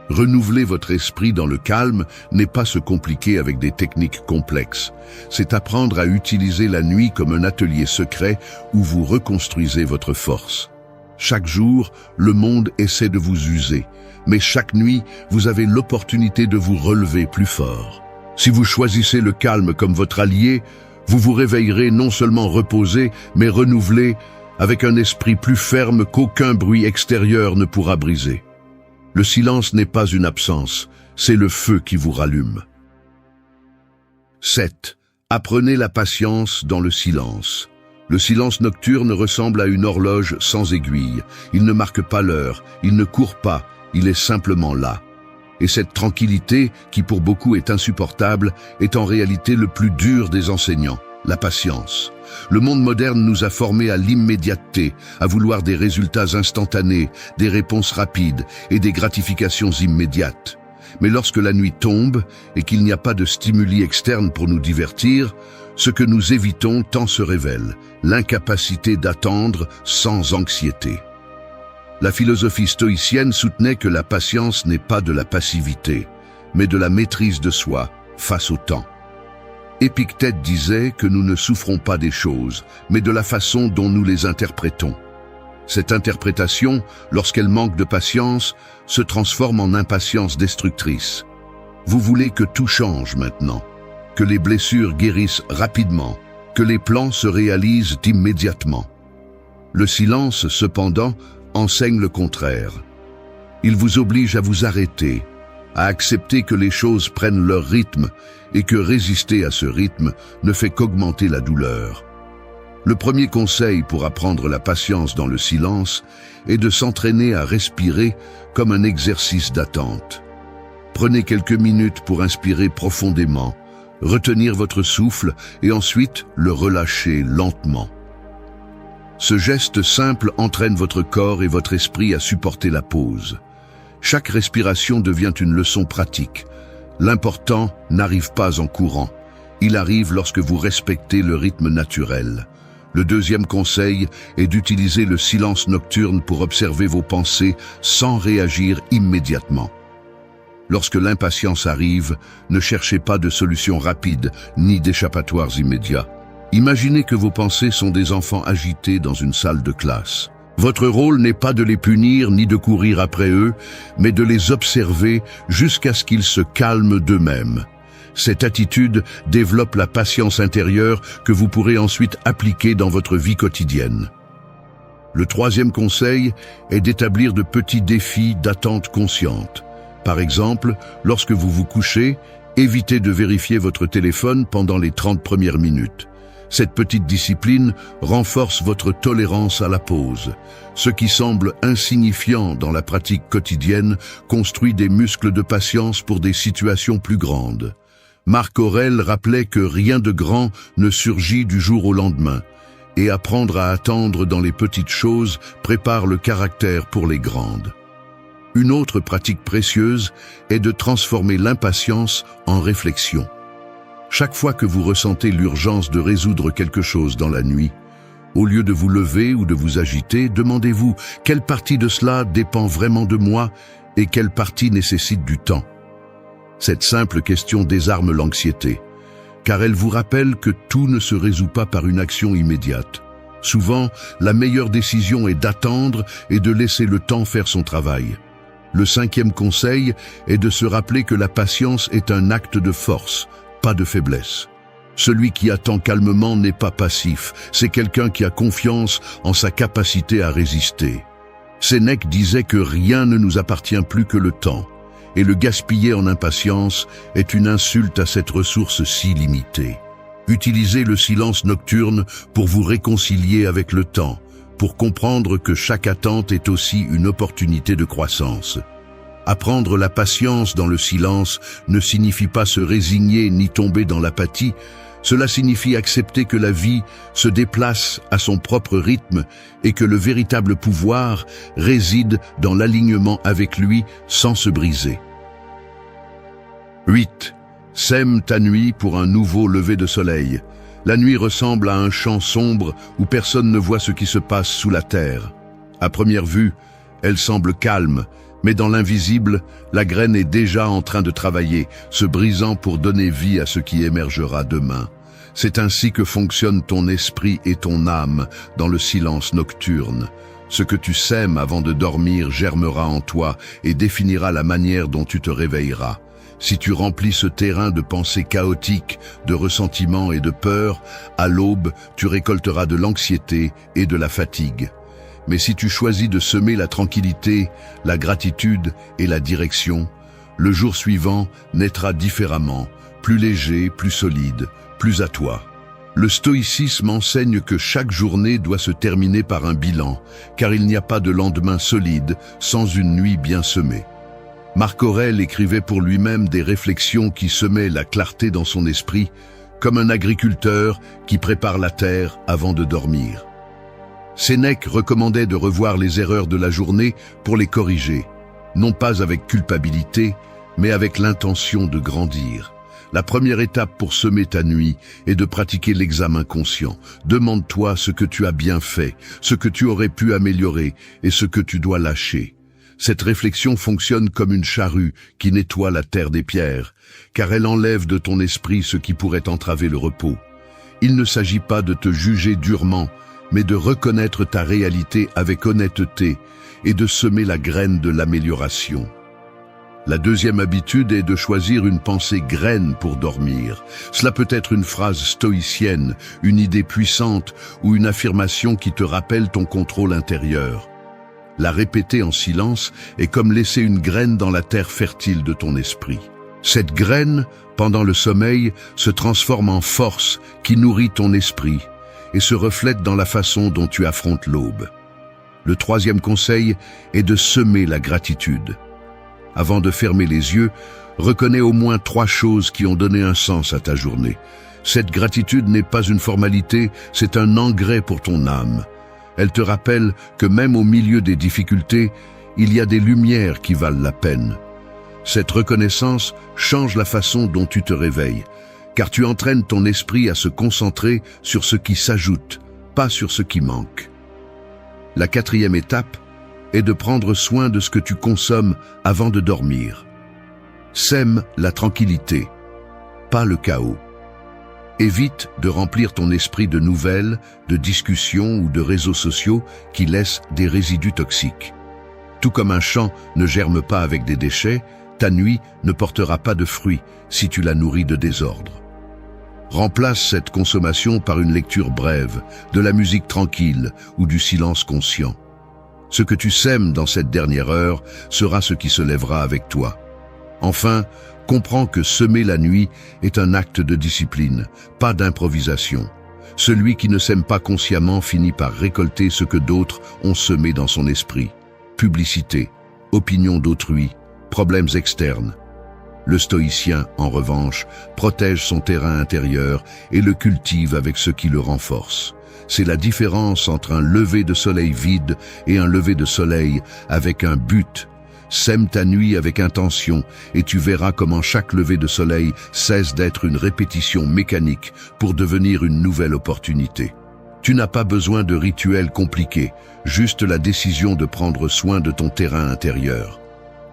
Renouveler votre esprit dans le calme n'est pas se compliquer avec des techniques complexes. C'est apprendre à utiliser la nuit comme un atelier secret où vous reconstruisez votre force. Chaque jour, le monde essaie de vous user, mais chaque nuit, vous avez l'opportunité de vous relever plus fort. Si vous choisissez le calme comme votre allié, vous vous réveillerez non seulement reposé, mais renouvelé, avec un esprit plus ferme qu'aucun bruit extérieur ne pourra briser. Le silence n'est pas une absence, c'est le feu qui vous rallume. 7. Apprenez la patience dans le silence. Le silence nocturne ressemble à une horloge sans aiguille. Il ne marque pas l'heure, il ne court pas, il est simplement là. Et cette tranquillité, qui pour beaucoup est insupportable, est en réalité le plus dur des enseignants, la patience. Le monde moderne nous a formés à l'immédiateté, à vouloir des résultats instantanés, des réponses rapides et des gratifications immédiates. Mais lorsque la nuit tombe et qu'il n'y a pas de stimuli externes pour nous divertir, ce que nous évitons tant se révèle, l'incapacité d'attendre sans anxiété. La philosophie stoïcienne soutenait que la patience n'est pas de la passivité, mais de la maîtrise de soi face au temps. Épictète disait que nous ne souffrons pas des choses, mais de la façon dont nous les interprétons. Cette interprétation, lorsqu'elle manque de patience, se transforme en impatience destructrice. Vous voulez que tout change maintenant, que les blessures guérissent rapidement, que les plans se réalisent immédiatement. Le silence, cependant, enseigne le contraire. Il vous oblige à vous arrêter, à accepter que les choses prennent leur rythme et que résister à ce rythme ne fait qu'augmenter la douleur. Le premier conseil pour apprendre la patience dans le silence est de s'entraîner à respirer comme un exercice d'attente. Prenez quelques minutes pour inspirer profondément, retenir votre souffle et ensuite le relâcher lentement. Ce geste simple entraîne votre corps et votre esprit à supporter la pause. Chaque respiration devient une leçon pratique. L'important n'arrive pas en courant. Il arrive lorsque vous respectez le rythme naturel. Le deuxième conseil est d'utiliser le silence nocturne pour observer vos pensées sans réagir immédiatement. Lorsque l'impatience arrive, ne cherchez pas de solutions rapides ni d'échappatoires immédiats. Imaginez que vos pensées sont des enfants agités dans une salle de classe. Votre rôle n'est pas de les punir ni de courir après eux, mais de les observer jusqu'à ce qu'ils se calment d'eux-mêmes. Cette attitude développe la patience intérieure que vous pourrez ensuite appliquer dans votre vie quotidienne. Le troisième conseil est d'établir de petits défis d'attente consciente. Par exemple, lorsque vous vous couchez, évitez de vérifier votre téléphone pendant les 30 premières minutes. Cette petite discipline renforce votre tolérance à la pause. Ce qui semble insignifiant dans la pratique quotidienne construit des muscles de patience pour des situations plus grandes. Marc Aurèle rappelait que rien de grand ne surgit du jour au lendemain, et apprendre à attendre dans les petites choses prépare le caractère pour les grandes. Une autre pratique précieuse est de transformer l'impatience en réflexion. Chaque fois que vous ressentez l'urgence de résoudre quelque chose dans la nuit, au lieu de vous lever ou de vous agiter, demandez-vous quelle partie de cela dépend vraiment de moi et quelle partie nécessite du temps. Cette simple question désarme l'anxiété, car elle vous rappelle que tout ne se résout pas par une action immédiate. Souvent, la meilleure décision est d'attendre et de laisser le temps faire son travail. Le cinquième conseil est de se rappeler que la patience est un acte de force, pas de faiblesse. Celui qui attend calmement n'est pas passif, c'est quelqu'un qui a confiance en sa capacité à résister. Sénèque disait que rien ne nous appartient plus que le temps, et le gaspiller en impatience est une insulte à cette ressource si limitée. Utilisez le silence nocturne pour vous réconcilier avec le temps, pour comprendre que chaque attente est aussi une opportunité de croissance. Apprendre la patience dans le silence ne signifie pas se résigner ni tomber dans l'apathie, cela signifie accepter que la vie se déplace à son propre rythme et que le véritable pouvoir réside dans l'alignement avec lui sans se briser. 8. Sème ta nuit pour un nouveau lever de soleil. La nuit ressemble à un champ sombre où personne ne voit ce qui se passe sous la terre. À première vue, elle semble calme, Mais dans l'invisible, la graine est déjà en train de travailler, se brisant pour donner vie à ce qui émergera demain. C'est ainsi que fonctionne ton esprit et ton âme dans le silence nocturne. Ce que tu sèmes avant de dormir germera en toi et définira la manière dont tu te réveilleras. Si tu remplis ce terrain de pensées chaotiques, de ressentiments et de peur, à l'aube, tu récolteras de l'anxiété et de la fatigue. Mais si tu choisis de semer la tranquillité, la gratitude et la direction, le jour suivant naîtra différemment, plus léger, plus solide, plus à toi. Le stoïcisme enseigne que chaque journée doit se terminer par un bilan, car il n'y a pas de lendemain solide sans une nuit bien semée. Marc Aurèle écrivait pour lui-même des réflexions qui semaient la clarté dans son esprit, comme un agriculteur qui prépare la terre avant de dormir. Sénèque recommandait de revoir les erreurs de la journée pour les corriger, non pas avec culpabilité, mais avec l'intention de grandir. La première étape pour semer ta nuit est de pratiquer l'examen conscient. Demande-toi ce que tu as bien fait, ce que tu aurais pu améliorer et ce que tu dois lâcher. Cette réflexion fonctionne comme une charrue qui nettoie la terre des pierres, car elle enlève de ton esprit ce qui pourrait entraver le repos. Il ne s'agit pas de te juger durement, mais de reconnaître ta réalité avec honnêteté et de semer la graine de l'amélioration. La deuxième habitude est de choisir une pensée graine pour dormir. Cela peut être une phrase stoïcienne, une idée puissante ou une affirmation qui te rappelle ton contrôle intérieur. La répéter en silence est comme laisser une graine dans la terre fertile de ton esprit. Cette graine, pendant le sommeil, se transforme en force qui nourrit ton esprit et se reflète dans la façon dont tu affrontes l'aube. Le troisième conseil est de semer la gratitude. Avant de fermer les yeux, reconnais au moins 3 choses qui ont donné un sens à ta journée. Cette gratitude n'est pas une formalité, c'est un engrais pour ton âme. Elle te rappelle que même au milieu des difficultés, il y a des lumières qui valent la peine. Cette reconnaissance change la façon dont tu te réveilles, car tu entraînes ton esprit à se concentrer sur ce qui s'ajoute, pas sur ce qui manque. La quatrième étape est de prendre soin de ce que tu consommes avant de dormir. Sème la tranquillité, pas le chaos. Évite de remplir ton esprit de nouvelles, de discussions ou de réseaux sociaux qui laissent des résidus toxiques. Tout comme un champ ne germe pas avec des déchets, ta nuit ne portera pas de fruits si tu la nourris de désordre. Remplace cette consommation par une lecture brève, de la musique tranquille ou du silence conscient. Ce que tu sèmes dans cette dernière heure sera ce qui se lèvera avec toi. Enfin, comprends que semer la nuit est un acte de discipline, pas d'improvisation. Celui qui ne sème pas consciemment finit par récolter ce que d'autres ont semé dans son esprit. Publicité, opinion d'autrui, problèmes externes. Le stoïcien, en revanche, protège son terrain intérieur et le cultive avec ce qui le renforce. C'est la différence entre un lever de soleil vide et un lever de soleil avec un but. Sème ta nuit avec intention et tu verras comment chaque lever de soleil cesse d'être une répétition mécanique pour devenir une nouvelle opportunité. Tu n'as pas besoin de rituels compliqués, juste la décision de prendre soin de ton terrain intérieur.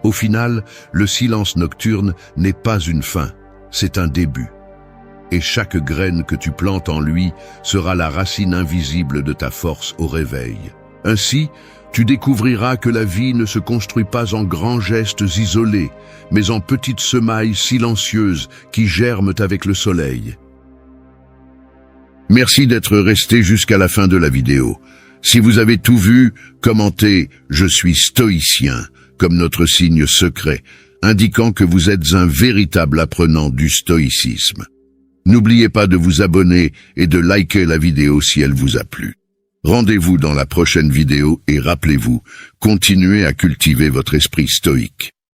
Au final, le silence nocturne n'est pas une fin, c'est un début. Et chaque graine que tu plantes en lui sera la racine invisible de ta force au réveil. Ainsi, tu découvriras que la vie ne se construit pas en grands gestes isolés, mais en petites semailles silencieuses qui germent avec le soleil. Merci d'être resté jusqu'à la fin de la vidéo. Si vous avez tout vu, commentez « Je suis stoïcien » comme notre signe secret, indiquant que vous êtes un véritable apprenant du stoïcisme. N'oubliez pas de vous abonner et de liker la vidéo si elle vous a plu. Rendez-vous dans la prochaine vidéo et rappelez-vous, continuez à cultiver votre esprit stoïque.